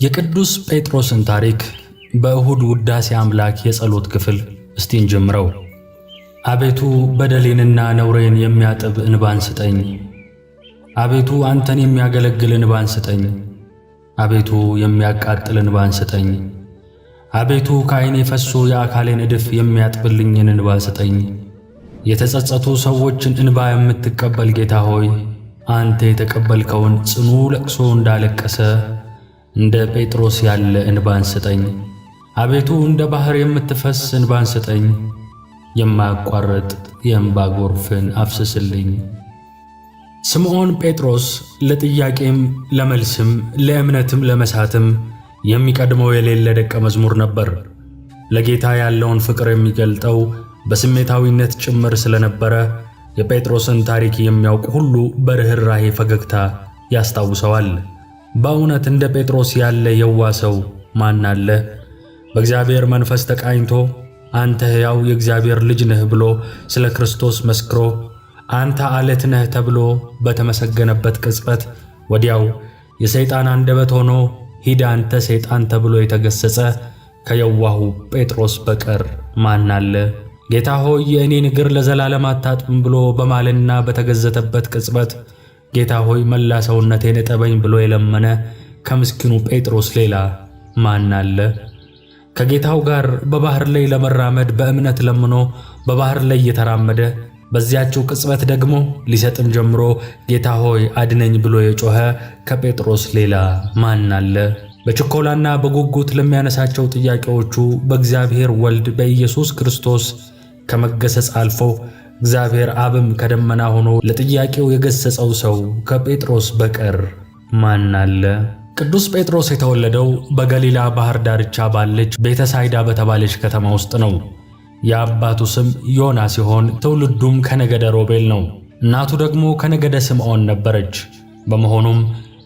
የቅዱስ ጴጥሮስን ታሪክ በእሁድ ውዳሴ አምላክ የጸሎት ክፍል እስቲ እንጀምረው። አቤቱ በደሌንና ነውሬን የሚያጥብ እንባን ስጠኝ። አቤቱ አንተን የሚያገለግል እንባን ስጠኝ። አቤቱ የሚያቃጥል እንባን ስጠኝ። አቤቱ ከዓይኔ ፈሶ የአካሌን እድፍ የሚያጥብልኝን እንባ ስጠኝ። የተጸጸቱ ሰዎችን እንባ የምትቀበል ጌታ ሆይ፣ አንተ የተቀበልከውን ጽኑ ለቅሶ እንዳለቀሰ እንደ ጴጥሮስ ያለ እንባን ስጠኝ። አቤቱ እንደ ባሕር የምትፈስ እንባን ስጠኝ። የማያቋርጥ የእንባ ጎርፍን አፍስስልኝ። ስምዖን ጴጥሮስ ለጥያቄም ለመልስም ለእምነትም ለመሳትም የሚቀድመው የሌለ ደቀ መዝሙር ነበር። ለጌታ ያለውን ፍቅር የሚገልጠው በስሜታዊነት ጭምር ስለነበረ የጴጥሮስን ታሪክ የሚያውቅ ሁሉ በርኅራኄ ፈገግታ ያስታውሰዋል። በእውነት እንደ ጴጥሮስ ያለ የዋ ሰው ማን አለ? በእግዚአብሔር መንፈስ ተቃኝቶ አንተ ሕያው የእግዚአብሔር ልጅ ነህ ብሎ ስለ ክርስቶስ መስክሮ አንተ ዓለት ነህ ተብሎ በተመሰገነበት ቅጽበት ወዲያው የሰይጣን አንደበት ሆኖ ሂድ አንተ ሰይጣን ተብሎ የተገሰጸ ከየዋሁ ጴጥሮስ በቀር ማን አለ? ጌታ ሆይ የእኔን እግር ለዘላለም አታጥብም ብሎ በማለና በተገዘተበት ቅጽበት ጌታ ሆይ መላ ሰውነቴን እጠበኝ ብሎ የለመነ ከምስኪኑ ጴጥሮስ ሌላ ማን አለ? ከጌታው ጋር በባህር ላይ ለመራመድ በእምነት ለምኖ በባህር ላይ እየተራመደ በዚያችው ቅጽበት ደግሞ ሊሰጥም ጀምሮ ጌታ ሆይ አድነኝ ብሎ የጮኸ ከጴጥሮስ ሌላ ማን አለ? በችኮላና በጉጉት ለሚያነሳቸው ጥያቄዎቹ በእግዚአብሔር ወልድ በኢየሱስ ክርስቶስ ከመገሰጽ አልፎ እግዚአብሔር አብም ከደመና ሆኖ ለጥያቄው የገሰጸው ሰው ከጴጥሮስ በቀር ማን አለ? ቅዱስ ጴጥሮስ የተወለደው በገሊላ ባህር ዳርቻ ባለች ቤተሳይዳ በተባለች ከተማ ውስጥ ነው። የአባቱ ስም ዮና ሲሆን ትውልዱም ከነገደ ሮቤል ነው። እናቱ ደግሞ ከነገደ ስምዖን ነበረች። በመሆኑም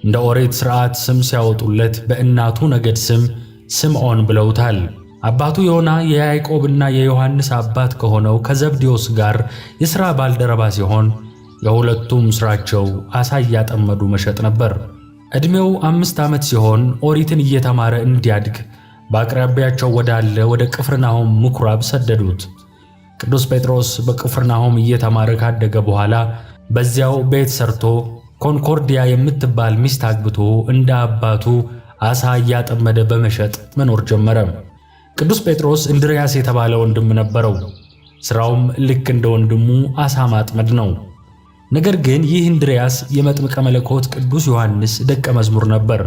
እንደ ኦሪት ሥርዓት ስም ሲያወጡለት በእናቱ ነገድ ስም ስምዖን ብለውታል። አባቱ ዮና የያዕቆብና የዮሐንስ አባት ከሆነው ከዘብዴዎስ ጋር የሥራ ባልደረባ ሲሆን የሁለቱም ሥራቸው ዓሣ እያጠመዱ መሸጥ ነበር። ዕድሜው 5 ዓመት ሲሆን ኦሪትን እየተማረ እንዲያድግ በአቅራቢያቸው ወዳለ ወደ ቅፍርናሆም ምኵራብ ሰደዱት። ቅዱስ ጴጥሮስ በቅፍርናሆም እየተማረ ካደገ በኋላ በዚያው ቤት ሰርቶ ኮንኮርዲያ የምትባል ሚስት አግብቶ እንደ አባቱ ዓሣ እያጠመደ በመሸጥ መኖር ጀመረ። ቅዱስ ጴጥሮስ እንድርያስ የተባለ ወንድም ነበረው። ሥራውም ልክ እንደ ወንድሙ ዓሣ ማጥመድ ነው። ነገር ግን ይህ እንድርያስ የመጥምቀ መለኮት ቅዱስ ዮሐንስ ደቀ መዝሙር ነበር።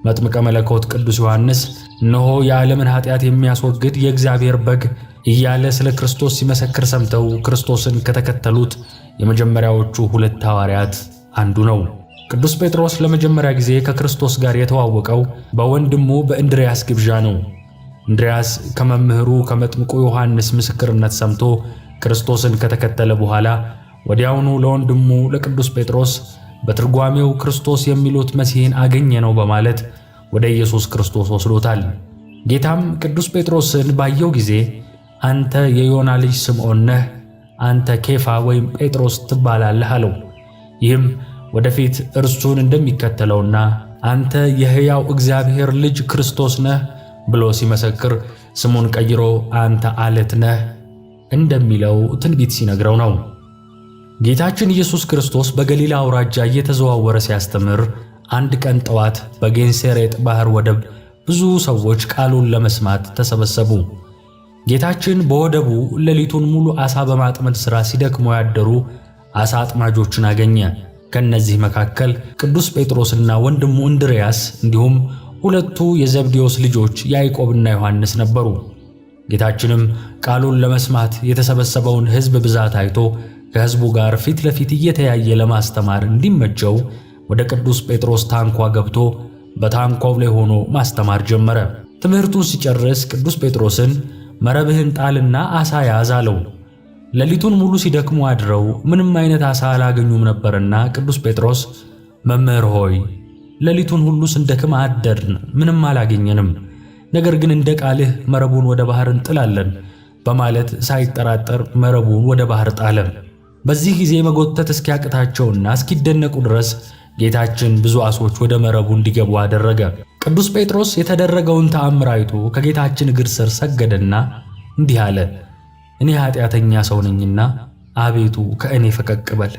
መጥምቀ መለኮት ቅዱስ ዮሐንስ እነሆ የዓለምን ኃጢአት የሚያስወግድ የእግዚአብሔር በግ እያለ ስለ ክርስቶስ ሲመሰክር ሰምተው ክርስቶስን ከተከተሉት የመጀመሪያዎቹ 2 ሐዋርያት አንዱ ነው። ቅዱስ ጴጥሮስ ለመጀመሪያ ጊዜ ከክርስቶስ ጋር የተዋወቀው በወንድሙ በእንድርያስ ግብዣ ነው። እንድርያስ ከመምህሩ ከመጥምቁ ዮሐንስ ምስክርነት ሰምቶ ክርስቶስን ከተከተለ በኋላ ወዲያውኑ ለወንድሙ ለቅዱስ ጴጥሮስ በትርጓሜው ክርስቶስ የሚሉት መሲሕን አገኘ ነው በማለት ወደ ኢየሱስ ክርስቶስ ወስዶታል። ጌታም ቅዱስ ጴጥሮስን ባየው ጊዜ አንተ የዮና ልጅ ስምዖን ነህ፣ አንተ ኬፋ ወይም ጴጥሮስ ትባላለህ አለው። ይህም ወደፊት እርሱን እንደሚከተለውና አንተ የሕያው እግዚአብሔር ልጅ ክርስቶስ ነህ ብሎ ሲመሰክር ስሙን ቀይሮ አንተ ዓለት ነህ እንደሚለው ትንቢት ሲነግረው ነው። ጌታችን ኢየሱስ ክርስቶስ በገሊላ አውራጃ እየተዘዋወረ ሲያስተምር አንድ ቀን ጠዋት በጌንሴሬጥ ባህር ወደብ ብዙ ሰዎች ቃሉን ለመስማት ተሰበሰቡ። ጌታችን በወደቡ ሌሊቱን ሙሉ ዓሣ በማጥመድ ሥራ ሲደክሙ ያደሩ ዓሣ አጥማጆችን አገኘ። ከነዚህ መካከል ቅዱስ ጴጥሮስና ወንድሙ እንድርያስ እንዲሁም 2 የዘብዴዎስ ልጆች ያዕቆብና ዮሐንስ ነበሩ። ጌታችንም ቃሉን ለመስማት የተሰበሰበውን ሕዝብ ብዛት አይቶ ከሕዝቡ ጋር ፊት ለፊት እየተያየ ለማስተማር እንዲመቸው ወደ ቅዱስ ጴጥሮስ ታንኳ ገብቶ በታንኳው ላይ ሆኖ ማስተማር ጀመረ። ትምህርቱን ሲጨርስ ቅዱስ ጴጥሮስን መረብህን ጣልና ዓሣ ያዝ አለው። ሌሊቱን ሙሉ ሲደክሙ አድረው ምንም አይነት ዓሣ አላገኙም ነበርና ቅዱስ ጴጥሮስ መምህር ሆይ ሌሊቱን ሁሉ ስንደክም አደርን፣ ምንም አላገኘንም። ነገር ግን እንደ ቃልህ መረቡን ወደ ባህር እንጥላለን በማለት ሳይጠራጠር መረቡን ወደ ባህር ጣለ። በዚህ ጊዜ መጎተት እስኪያቅታቸውና እስኪደነቁ ድረስ ጌታችን ብዙ ዓሦች ወደ መረቡ እንዲገቡ አደረገ። ቅዱስ ጴጥሮስ የተደረገውን ተአምር አይቶ ከጌታችን እግር ስር ሰገደና እንዲህ አለ፣ እኔ ኃጢአተኛ ሰው ነኝና አቤቱ ከእኔ ፈቀቅ በል።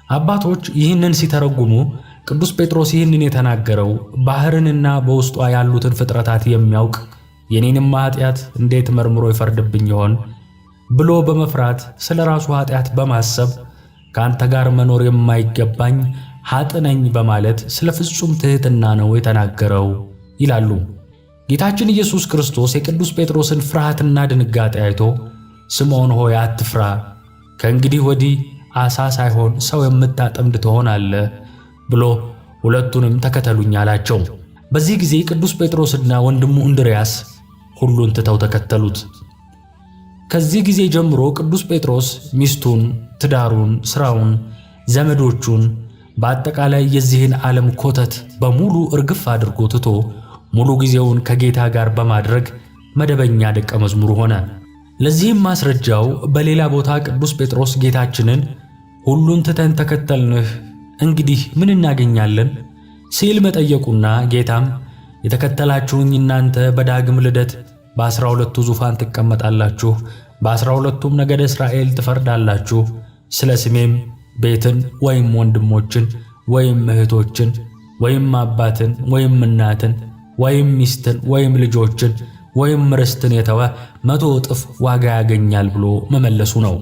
አባቶች ይህንን ሲተረጉሙ ቅዱስ ጴጥሮስ ይህንን የተናገረው ባሕርንና በውስጧ ያሉትን ፍጥረታት የሚያውቅ የኔንም ኃጢአት እንዴት መርምሮ ይፈርድብኝ ይሆን ብሎ በመፍራት ስለ ራሱ ኃጢአት በማሰብ ከአንተ ጋር መኖር የማይገባኝ ኃጥእ ነኝ በማለት ስለ ፍጹም ትሕትና ነው የተናገረው ይላሉ። ጌታችን ኢየሱስ ክርስቶስ የቅዱስ ጴጥሮስን ፍርሃትና ድንጋጤ አይቶ ስምዖን ሆይ አትፍራ፣ ከእንግዲህ ወዲህ ዓሣ ሳይሆን ሰው የምታጠምድ ትሆናለህ ብሎ ሁለቱንም ተከተሉኝ አላቸው። በዚህ ጊዜ ቅዱስ ጴጥሮስና ወንድሙ እንድርያስ ሁሉን ትተው ተከተሉት። ከዚህ ጊዜ ጀምሮ ቅዱስ ጴጥሮስ ሚስቱን፣ ትዳሩን፣ ሥራውን፣ ዘመዶቹን በአጠቃላይ የዚህን ዓለም ኮተት በሙሉ እርግፍ አድርጎ ትቶ ሙሉ ጊዜውን ከጌታ ጋር በማድረግ መደበኛ ደቀ መዝሙር ሆነ። ለዚህም ማስረጃው በሌላ ቦታ ቅዱስ ጴጥሮስ ጌታችንን ሁሉን ትተን ተከተልንህ፣ እንግዲህ ምን እናገኛለን ሲል መጠየቁና ጌታም የተከተላችሁኝ እናንተ በዳግም ልደት በ12ቱ ዙፋን ትቀመጣላችሁ፣ በ12ቱም ነገደ እስራኤል ትፈርዳላችሁ፣ ስለ ስሜም ቤትን ወይም ወንድሞችን ወይም እህቶችን ወይም አባትን ወይም እናትን ወይም ሚስትን ወይም ልጆችን ወይም ርስትን የተወ 100 እጥፍ ዋጋ ያገኛል ብሎ መመለሱ ነው።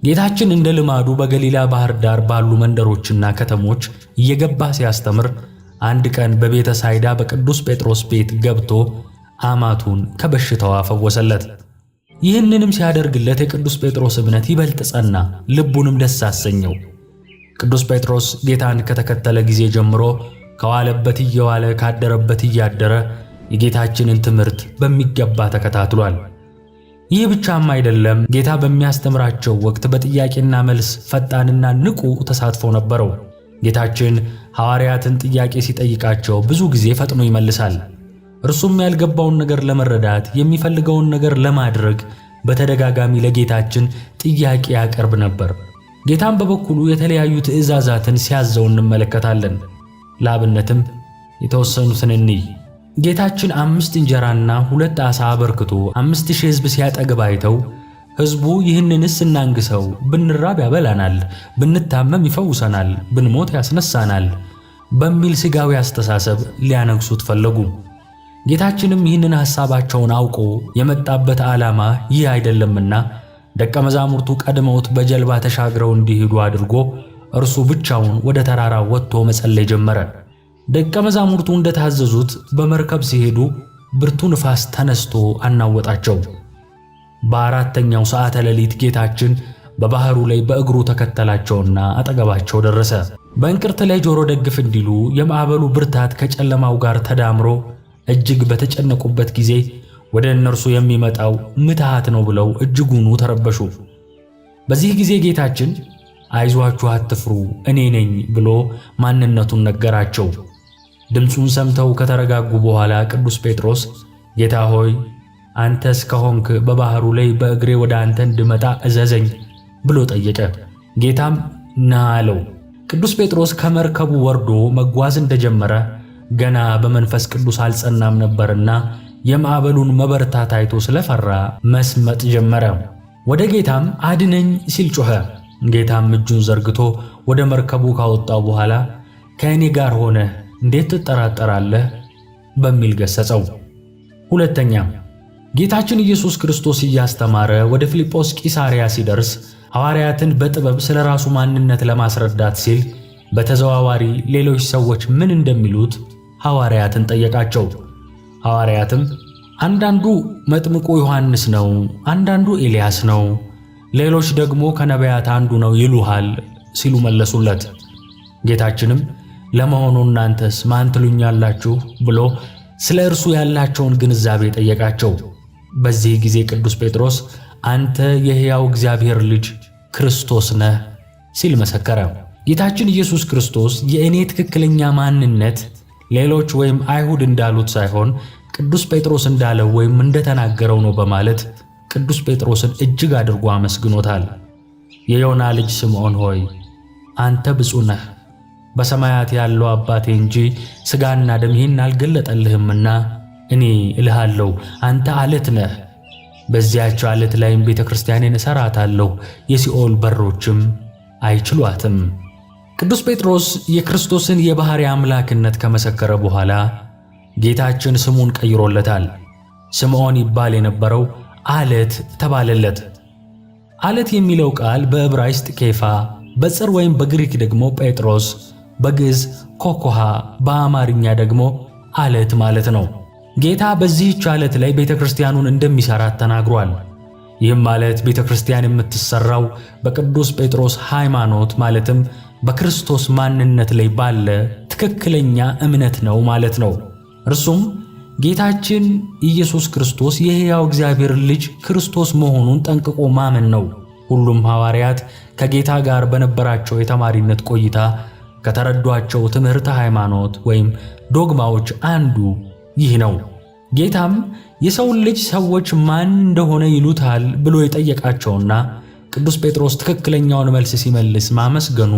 ጌታችን እንደ ልማዱ በገሊላ ባህር ዳር ባሉ መንደሮችና ከተሞች እየገባ ሲያስተምር አንድ ቀን በቤተ ሳይዳ በቅዱስ ጴጥሮስ ቤት ገብቶ አማቱን ከበሽታዋ ፈወሰለት። ይህንንም ሲያደርግለት የቅዱስ ጴጥሮስ እምነት ይበልጥ ጸና፣ ልቡንም ደስ አሰኘው። ቅዱስ ጴጥሮስ ጌታን ከተከተለ ጊዜ ጀምሮ ከዋለበት እየዋለ ካደረበት እያደረ የጌታችንን ትምህርት በሚገባ ተከታትሏል። ይህ ብቻም አይደለም፣ ጌታ በሚያስተምራቸው ወቅት በጥያቄና መልስ ፈጣንና ንቁ ተሳትፎ ነበረው። ጌታችን ሐዋርያትን ጥያቄ ሲጠይቃቸው ብዙ ጊዜ ፈጥኖ ይመልሳል። እርሱም ያልገባውን ነገር ለመረዳት የሚፈልገውን ነገር ለማድረግ በተደጋጋሚ ለጌታችን ጥያቄ ያቀርብ ነበር። ጌታም በበኩሉ የተለያዩ ትእዛዛትን ሲያዘው እንመለከታለን። ለአብነትም የተወሰኑትን እንይ። ጌታችን 5 እንጀራና 2 ዓሣ አበርክቶ 5000 ሕዝብ ሲያጠግብ አይተው ሕዝቡ ይህንንስ እናንግሰው፣ ብንራብ ያበላናል፣ ብንታመም ይፈውሰናል፣ ብንሞት ያስነሳናል በሚል ሥጋዊ አስተሳሰብ ሊያነግሱት ፈለጉ። ጌታችንም ይህንን ሐሳባቸውን አውቆ የመጣበት ዓላማ ይህ አይደለምና ደቀ መዛሙርቱ ቀድመውት በጀልባ ተሻግረው እንዲሄዱ አድርጎ እርሱ ብቻውን ወደ ተራራ ወጥቶ መጸለይ ጀመረ። ደቀ መዛሙርቱ እንደታዘዙት በመርከብ ሲሄዱ ብርቱ ንፋስ ተነስቶ አናወጣቸው። በአራተኛው ሰዓተ ሌሊት ጌታችን በባሕሩ ላይ በእግሩ ተከተላቸውና አጠገባቸው ደረሰ። በእንቅርት ላይ ጆሮ ደግፍ እንዲሉ የማዕበሉ ብርታት ከጨለማው ጋር ተዳምሮ እጅግ በተጨነቁበት ጊዜ ወደ እነርሱ የሚመጣው ምትሃት ነው ብለው እጅጉኑ ተረበሹ። በዚህ ጊዜ ጌታችን አይዟችሁ አትፍሩ፣ እኔ ነኝ ብሎ ማንነቱን ነገራቸው። ድምፁን ሰምተው ከተረጋጉ በኋላ ቅዱስ ጴጥሮስ ጌታ ሆይ አንተስ ከሆንክ በባሕሩ ላይ በእግሬ ወደ አንተ እንድመጣ እዘዘኝ ብሎ ጠየቀ። ጌታም ና አለው። ቅዱስ ጴጥሮስ ከመርከቡ ወርዶ መጓዝ እንደጀመረ ገና በመንፈስ ቅዱስ አልጸናም ነበርና የማዕበሉን መበርታት አይቶ ስለፈራ መስመጥ ጀመረ። ወደ ጌታም አድነኝ ሲል ጮኸ። ጌታም እጁን ዘርግቶ ወደ መርከቡ ካወጣው በኋላ ከእኔ ጋር ሆነ እንዴት ትጠራጠራለህ በሚል ገሰጸው። ሁለተኛ ጌታችን ኢየሱስ ክርስቶስ እያስተማረ ወደ ፊልጶስ ቂሳርያ ሲደርስ ሐዋርያትን በጥበብ ስለ ራሱ ማንነት ለማስረዳት ሲል በተዘዋዋሪ ሌሎች ሰዎች ምን እንደሚሉት ሐዋርያትን ጠየቃቸው። ሐዋርያትም አንዳንዱ መጥምቁ ዮሐንስ ነው፣ አንዳንዱ ኤልያስ ነው፣ ሌሎች ደግሞ ከነቢያት አንዱ ነው ይሉሃል ሲሉ መለሱለት። ጌታችንም ለመሆኑ እናንተስ ማን ትሉኛላችሁ ብሎ ስለ እርሱ ያላቸውን ግንዛቤ ጠየቃቸው። በዚህ ጊዜ ቅዱስ ጴጥሮስ አንተ የሕያው እግዚአብሔር ልጅ ክርስቶስ ነህ ሲል መሰከረ። ጌታችን ኢየሱስ ክርስቶስ የእኔ ትክክለኛ ማንነት ሌሎች ወይም አይሁድ እንዳሉት ሳይሆን ቅዱስ ጴጥሮስ እንዳለው ወይም እንደተናገረው ነው በማለት ቅዱስ ጴጥሮስን እጅግ አድርጎ አመስግኖታል። የዮና ልጅ ስምዖን ሆይ አንተ ብፁዕ ነህ፣ በሰማያት ያለው አባቴ እንጂ ሥጋና ደም ይህን አልገለጠልህምና እኔ እልሃለሁ አንተ ዓለት ነህ፣ በዚያች ዓለት ላይም ቤተ ክርስቲያኔን እሠራታለሁ፣ የሲኦል በሮችም አይችሏትም። ቅዱስ ጴጥሮስ የክርስቶስን የባሕርይ አምላክነት ከመሰከረ በኋላ ጌታችን ስሙን ቀይሮለታል። ስምዖን ይባል የነበረው ዓለት ተባለለት። ዓለት የሚለው ቃል በዕብራይስጥ ኬፋ፣ በጽር ወይም በግሪክ ደግሞ ጴጥሮስ፣ በግዕዝ ኮኮሃ፣ በአማርኛ ደግሞ ዓለት ማለት ነው። ጌታ በዚህች ዓለት ላይ ቤተ ክርስቲያኑን እንደሚሠራት ተናግሯል። ይህም ማለት ቤተ ክርስቲያን የምትሠራው በቅዱስ ጴጥሮስ ሃይማኖት ማለትም በክርስቶስ ማንነት ላይ ባለ ትክክለኛ እምነት ነው ማለት ነው። እርሱም ጌታችን ኢየሱስ ክርስቶስ የሕያው እግዚአብሔር ልጅ ክርስቶስ መሆኑን ጠንቅቆ ማመን ነው። ሁሉም ሐዋርያት ከጌታ ጋር በነበራቸው የተማሪነት ቆይታ ከተረዷቸው ትምህርተ ሃይማኖት ወይም ዶግማዎች አንዱ ይህ ነው። ጌታም የሰውን ልጅ ሰዎች ማን እንደሆነ ይሉታል ብሎ የጠየቃቸውና ቅዱስ ጴጥሮስ ትክክለኛውን መልስ ሲመልስ ማመስገኑ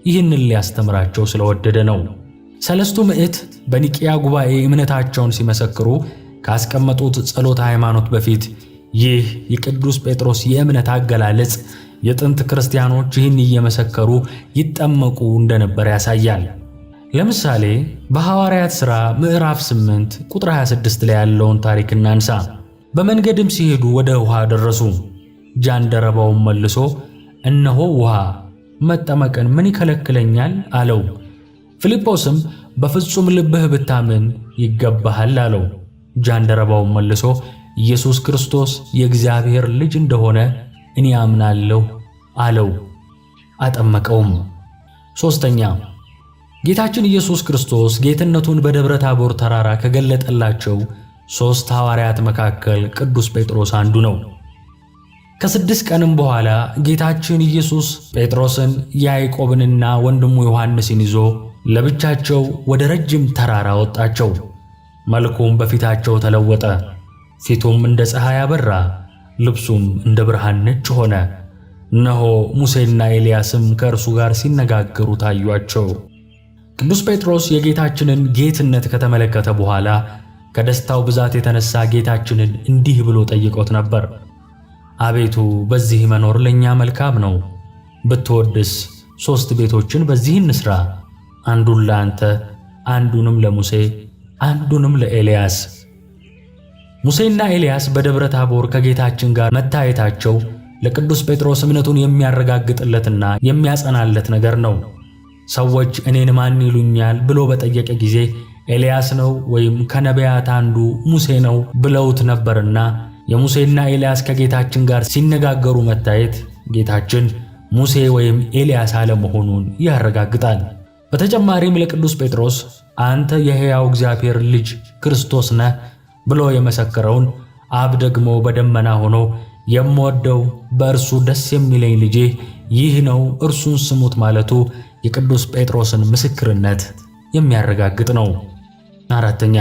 ይህንን ሊያስተምራቸው ስለወደደ ነው። ሰለስቱ ምዕት በኒቅያ ጉባኤ እምነታቸውን ሲመሰክሩ ካስቀመጡት ጸሎተ ሃይማኖት በፊት ይህ የቅዱስ ጴጥሮስ የእምነት አገላለጽ የጥንት ክርስቲያኖች ይህን እየመሰከሩ ይጠመቁ እንደነበር ያሳያል። ለምሳሌ በሐዋርያት ሥራ ምዕራፍ 8 ቁጥር 26 ላይ ያለውን ታሪክ እናንሳ። በመንገድም ሲሄዱ ወደ ውሃ ደረሱ። ጃንደረባውም መልሶ እነሆ ውሃ፣ መጠመቅን ምን ይከለክለኛል አለው። ፊልጶስም በፍጹም ልብህ ብታምን ይገባሃል አለው። ጃንደረባውም መልሶ ኢየሱስ ክርስቶስ የእግዚአብሔር ልጅ እንደሆነ እኔ አምናለሁ አለው። አጠመቀውም። ሦስተኛ ጌታችን ኢየሱስ ክርስቶስ ጌትነቱን በደብረ ታቦር ተራራ ከገለጠላቸው 3 ሐዋርያት መካከል ቅዱስ ጴጥሮስ አንዱ ነው። ከ6 ቀንም በኋላ ጌታችን ኢየሱስ ጴጥሮስን ያዕቆብንና ወንድሙ ዮሐንስን ይዞ ለብቻቸው ወደ ረጅም ተራራ ወጣቸው። መልኩም በፊታቸው ተለወጠ። ፊቱም እንደ ፀሐይ አበራ፣ ልብሱም እንደ ብርሃን ነጭ ሆነ። እነሆ ሙሴና ኤልያስም ከእርሱ ጋር ሲነጋገሩ ታዩአቸው። ቅዱስ ጴጥሮስ የጌታችንን ጌትነት ከተመለከተ በኋላ ከደስታው ብዛት የተነሳ ጌታችንን እንዲህ ብሎ ጠይቆት ነበር። አቤቱ በዚህ መኖር ለእኛ መልካም ነው። ብትወድስ 3 ቤቶችን በዚህ እንሥራ፣ አንዱን ለአንተ፣ አንዱንም ለሙሴ፣ አንዱንም ለኤልያስ። ሙሴና ኤልያስ በደብረ ታቦር ከጌታችን ጋር መታየታቸው ለቅዱስ ጴጥሮስ እምነቱን የሚያረጋግጥለትና የሚያጸናለት ነገር ነው። ሰዎች እኔን ማን ይሉኛል ብሎ በጠየቀ ጊዜ ኤልያስ ነው ወይም ከነቢያት አንዱ ሙሴ ነው ብለውት ነበርና የሙሴና ኤልያስ ከጌታችን ጋር ሲነጋገሩ መታየት ጌታችን ሙሴ ወይም ኤልያስ አለመሆኑን ያረጋግጣል። በተጨማሪም ለቅዱስ ጴጥሮስ አንተ የሕያው እግዚአብሔር ልጅ ክርስቶስ ነህ ብሎ የመሰከረውን አብ ደግሞ በደመና ሆኖ የምወደው በእርሱ ደስ የሚለኝ ልጄ ይህ ነው እርሱን ስሙት ማለቱ የቅዱስ ጴጥሮስን ምስክርነት የሚያረጋግጥ ነው። አራተኛ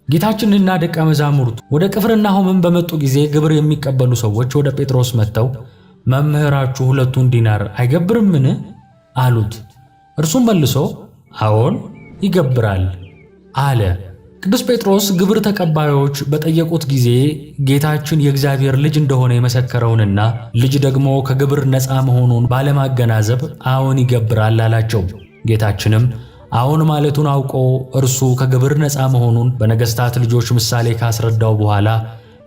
ጌታችንና ደቀ መዛሙርቱ ወደ ቅፍርናሆም በመጡ ጊዜ ግብር የሚቀበሉ ሰዎች ወደ ጴጥሮስ መጥተው መምህራችሁ 2 ዲናር አይገብርምን አሉት። እርሱም መልሶ አዎን ይገብራል አለ። ቅዱስ ጴጥሮስ ግብር ተቀባዮች በጠየቁት ጊዜ ጌታችን የእግዚአብሔር ልጅ እንደሆነ የመሰከረውንና ልጅ ደግሞ ከግብር ነፃ መሆኑን ባለማገናዘብ አዎን ይገብራል አላቸው። ጌታችንም አዎን ማለቱን አውቆ እርሱ ከግብር ነፃ መሆኑን በነገሥታት ልጆች ምሳሌ ካስረዳው በኋላ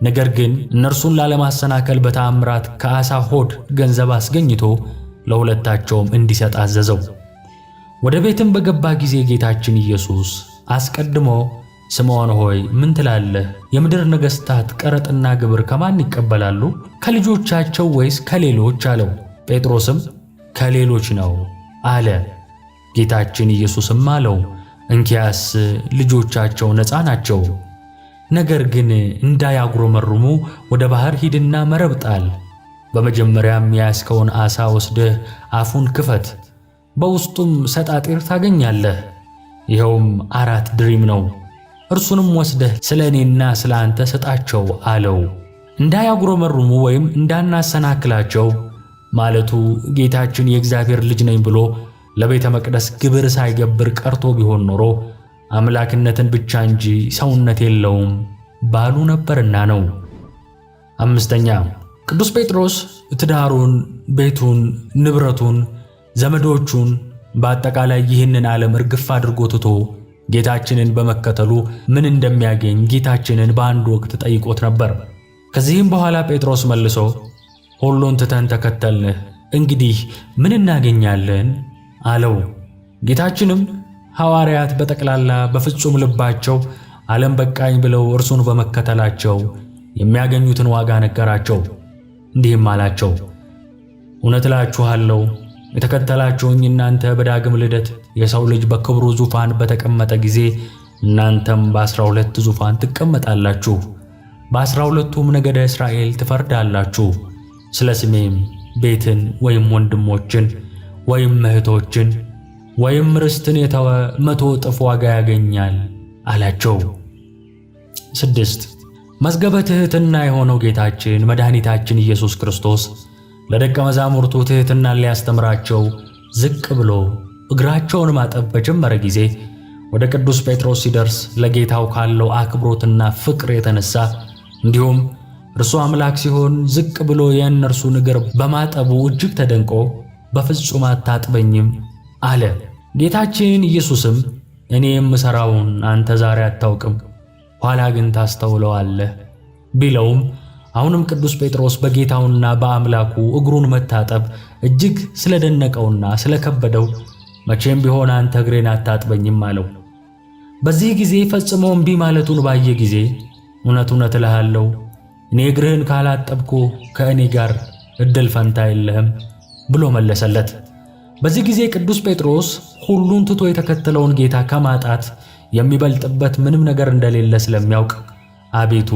ነገር ግን እነርሱን ላለማሰናከል በተአምራት ከዓሣ ሆድ ገንዘብ አስገኝቶ ለሁለታቸውም እንዲሰጥ አዘዘው። ወደ ቤትም በገባ ጊዜ ጌታችን ኢየሱስ አስቀድሞ ስምዖን ሆይ ምን ትላለህ? የምድር ነገሥታት ቀረጥና ግብር ከማን ይቀበላሉ? ከልጆቻቸው ወይስ ከሌሎች አለው። ጴጥሮስም ከሌሎች ነው አለ። ጌታችን ኢየሱስም አለው እንኪያስ ልጆቻቸው ነፃ ናቸው። ነገር ግን እንዳያጉረመርሙ ወደ ባሕር ሂድና መረብ ጣል። በመጀመሪያም የያዝከውን ዓሣ ወስደህ አፉን ክፈት፣ በውስጡም ሰጣጢር ታገኛለህ። ይኸውም 4 ድሪም ነው። እርሱንም ወስደህ ስለ እኔና ስለ አንተ ስጣቸው አለው። እንዳያጉረመርሙ ወይም እንዳናሰናክላቸው ማለቱ ጌታችን የእግዚአብሔር ልጅ ነኝ ብሎ ለቤተ መቅደስ ግብር ሳይገብር ቀርቶ ቢሆን ኖሮ አምላክነትን ብቻ እንጂ ሰውነት የለውም ባሉ ነበርና ነው። አምስተኛ ቅዱስ ጴጥሮስ ትዳሩን፣ ቤቱን፣ ንብረቱን፣ ዘመዶቹን በአጠቃላይ ይህንን ዓለም እርግፍ አድርጎ ትቶ ጌታችንን በመከተሉ ምን እንደሚያገኝ ጌታችንን በአንድ ወቅት ጠይቆት ነበር። ከዚህም በኋላ ጴጥሮስ መልሶ ሁሉን ትተን ተከተልንህ፣ እንግዲህ ምን እናገኛለን አለው። ጌታችንም ሐዋርያት በጠቅላላ በፍጹም ልባቸው ዓለም በቃኝ ብለው እርሱን በመከተላቸው የሚያገኙትን ዋጋ ነገራቸው። እንዲህም አላቸው፣ እውነት እላችኋለሁ የተከተላችሁኝ እናንተ በዳግም ልደት የሰው ልጅ በክብሩ ዙፋን በተቀመጠ ጊዜ እናንተም በ12 ዙፋን ትቀመጣላችሁ፣ በ12ቱም ነገደ እስራኤል ትፈርዳላችሁ። ስለ ስሜም ቤትን ወይም ወንድሞችን ወይም እህቶችን ወይም ርስትን የተወ 100 እጥፍ ዋጋ ያገኛል አላቸው። 6 መዝገበ ትሕትና የሆነው ጌታችን መድኃኒታችን ኢየሱስ ክርስቶስ ለደቀ መዛሙርቱ ትሕትናን ሊያስተምራቸው ዝቅ ብሎ እግራቸውን ማጠብ በጀመረ ጊዜ ወደ ቅዱስ ጴጥሮስ ሲደርስ ለጌታው ካለው አክብሮትና ፍቅር የተነሳ እንዲሁም እርሱ አምላክ ሲሆን ዝቅ ብሎ የእነርሱን እግር በማጠቡ እጅግ ተደንቆ በፍጹም አታጥበኝም አለ። ጌታችን ኢየሱስም እኔ የምሠራውን አንተ ዛሬ አታውቅም፣ ኋላ ግን ታስተውለዋለህ ቢለውም አሁንም ቅዱስ ጴጥሮስ በጌታውና በአምላኩ እግሩን መታጠብ እጅግ ስለደነቀውና ስለከበደው መቼም ቢሆን አንተ እግሬን አታጥበኝም አለው። በዚህ ጊዜ ፈጽሞ እምቢ ማለቱን ባየ ጊዜ እውነት እውነት እልሃለሁ እኔ እግርህን ካላጠብኩ ከእኔ ጋር እድል ፈንታ የለህም ብሎ መለሰለት። በዚህ ጊዜ ቅዱስ ጴጥሮስ ሁሉን ትቶ የተከተለውን ጌታ ከማጣት የሚበልጥበት ምንም ነገር እንደሌለ ስለሚያውቅ አቤቱ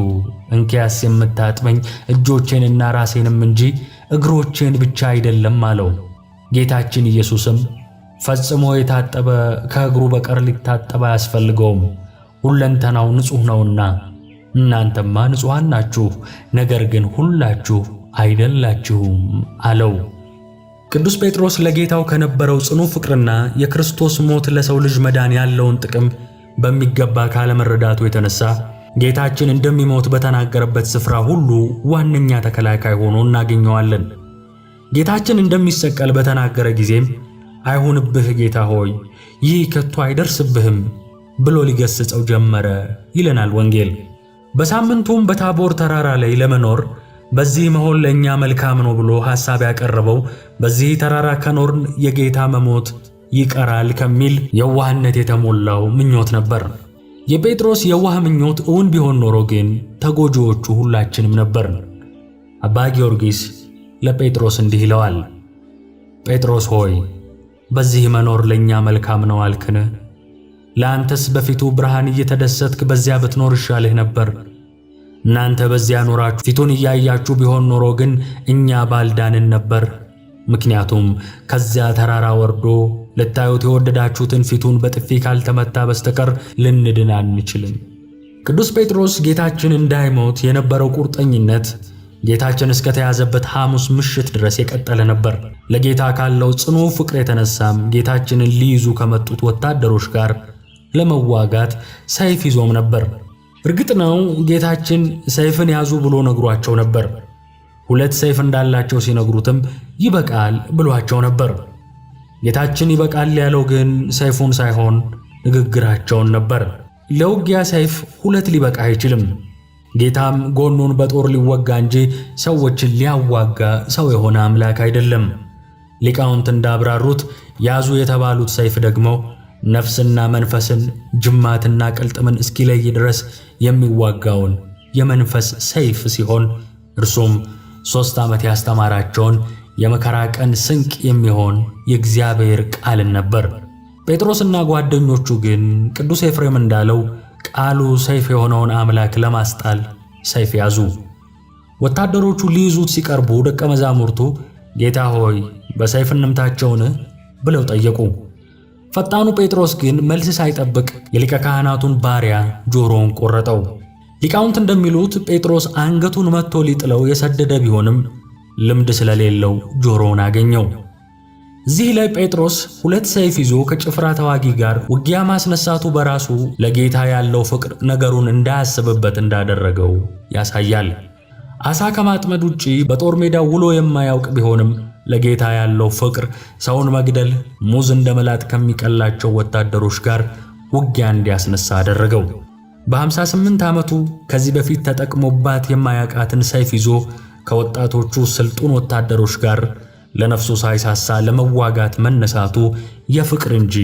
እንኪያስ የምታጥበኝ እጆቼንና ራሴንም እንጂ እግሮቼን ብቻ አይደለም አለው። ጌታችን ኢየሱስም ፈጽሞ የታጠበ ከእግሩ በቀር ሊታጠብ አያስፈልገውም፣ ሁለንተናው ንጹሕ ነውና። እናንተማ ንጹሐን ናችሁ፣ ነገር ግን ሁላችሁ አይደላችሁም አለው። ቅዱስ ጴጥሮስ ለጌታው ከነበረው ጽኑ ፍቅርና የክርስቶስ ሞት ለሰው ልጅ መዳን ያለውን ጥቅም በሚገባ ካለመረዳቱ የተነሳ ጌታችን እንደሚሞት በተናገረበት ስፍራ ሁሉ ዋነኛ ተከላካይ ሆኖ እናገኘዋለን። ጌታችን እንደሚሰቀል በተናገረ ጊዜም አይሁንብህ ጌታ ሆይ ይህ ከቶ አይደርስብህም ብሎ ሊገስጸው ጀመረ ይለናል ወንጌል። በሳምንቱም በታቦር ተራራ ላይ ለመኖር በዚህ መሆን ለእኛ መልካም ነው ብሎ ሐሳብ ያቀረበው በዚህ ተራራ ከኖርን የጌታ መሞት ይቀራል ከሚል የዋህነት የተሞላው ምኞት ነበር። የጴጥሮስ የዋህ ምኞት እውን ቢሆን ኖሮ ግን ተጎጂዎቹ ሁላችንም ነበር። አባ ጊዮርጊስ ለጴጥሮስ እንዲህ ይለዋል፣ ጴጥሮስ ሆይ በዚህ መኖር ለእኛ መልካም ነው አልክን? ለአንተስ በፊቱ ብርሃን እየተደሰትክ በዚያ ብትኖር ይሻልህ ነበር። እናንተ በዚያ ኖራችሁ ፊቱን እያያችሁ ቢሆን ኖሮ ግን እኛ ባልዳንን ነበር። ምክንያቱም ከዚያ ተራራ ወርዶ ልታዩት የወደዳችሁትን ፊቱን በጥፊ ካልተመታ በስተቀር ልንድን አንችልም። ቅዱስ ጴጥሮስ ጌታችን እንዳይሞት የነበረው ቁርጠኝነት ጌታችን እስከተያዘበት ሐሙስ ምሽት ድረስ የቀጠለ ነበር። ለጌታ ካለው ጽኑ ፍቅር የተነሳም ጌታችንን ሊይዙ ከመጡት ወታደሮች ጋር ለመዋጋት ሰይፍ ይዞም ነበር። እርግጥ ነው ጌታችን ሰይፍን ያዙ ብሎ ነግሯቸው ነበር። 2 ሰይፍ እንዳላቸው ሲነግሩትም ይበቃል ብሏቸው ነበር። ጌታችን ይበቃል ያለው ግን ሰይፉን ሳይሆን ንግግራቸውን ነበር። ለውጊያ ሰይፍ 2 ሊበቃ አይችልም። ጌታም ጎኑን በጦር ሊወጋ እንጂ ሰዎችን ሊያዋጋ ሰው የሆነ አምላክ አይደለም። ሊቃውንት እንዳብራሩት ያዙ የተባሉት ሰይፍ ደግሞ ነፍስና መንፈስን ጅማትና ቅልጥምን እስኪለይ ድረስ የሚዋጋውን የመንፈስ ሰይፍ ሲሆን እርሱም 3 ዓመት ያስተማራቸውን የመከራ ቀን ስንቅ የሚሆን የእግዚአብሔር ቃልን ነበር። ጴጥሮስና ጓደኞቹ ግን ቅዱስ ኤፍሬም እንዳለው ቃሉ ሰይፍ የሆነውን አምላክ ለማስጣል ሰይፍ ያዙ። ወታደሮቹ ሊይዙት ሲቀርቡ ደቀ መዛሙርቱ ጌታ ሆይ በሰይፍ እንምታቸውን ብለው ጠየቁ። ፈጣኑ ጴጥሮስ ግን መልስ ሳይጠብቅ የሊቀ ካህናቱን ባሪያ ጆሮውን ቆረጠው። ሊቃውንት እንደሚሉት ጴጥሮስ አንገቱን መትቶ ሊጥለው የሰደደ ቢሆንም ልምድ ስለሌለው ጆሮውን አገኘው። እዚህ ላይ ጴጥሮስ ሁለት ሰይፍ ይዞ ከጭፍራ ተዋጊ ጋር ውጊያ ማስነሳቱ በራሱ ለጌታ ያለው ፍቅር ነገሩን እንዳያስብበት እንዳደረገው ያሳያል። አሳ ከማጥመድ ውጪ በጦር ሜዳው ውሎ የማያውቅ ቢሆንም ለጌታ ያለው ፍቅር ሰውን መግደል ሙዝ እንደመላጥ ከሚቀላቸው ወታደሮች ጋር ውጊያ እንዲያስነሳ አደረገው። በ58 ዓመቱ ከዚህ በፊት ተጠቅሞባት የማያውቃትን ሰይፍ ይዞ ከወጣቶቹ ስልጡን ወታደሮች ጋር ለነፍሱ ሳይሳሳ ለመዋጋት መነሳቱ የፍቅር እንጂ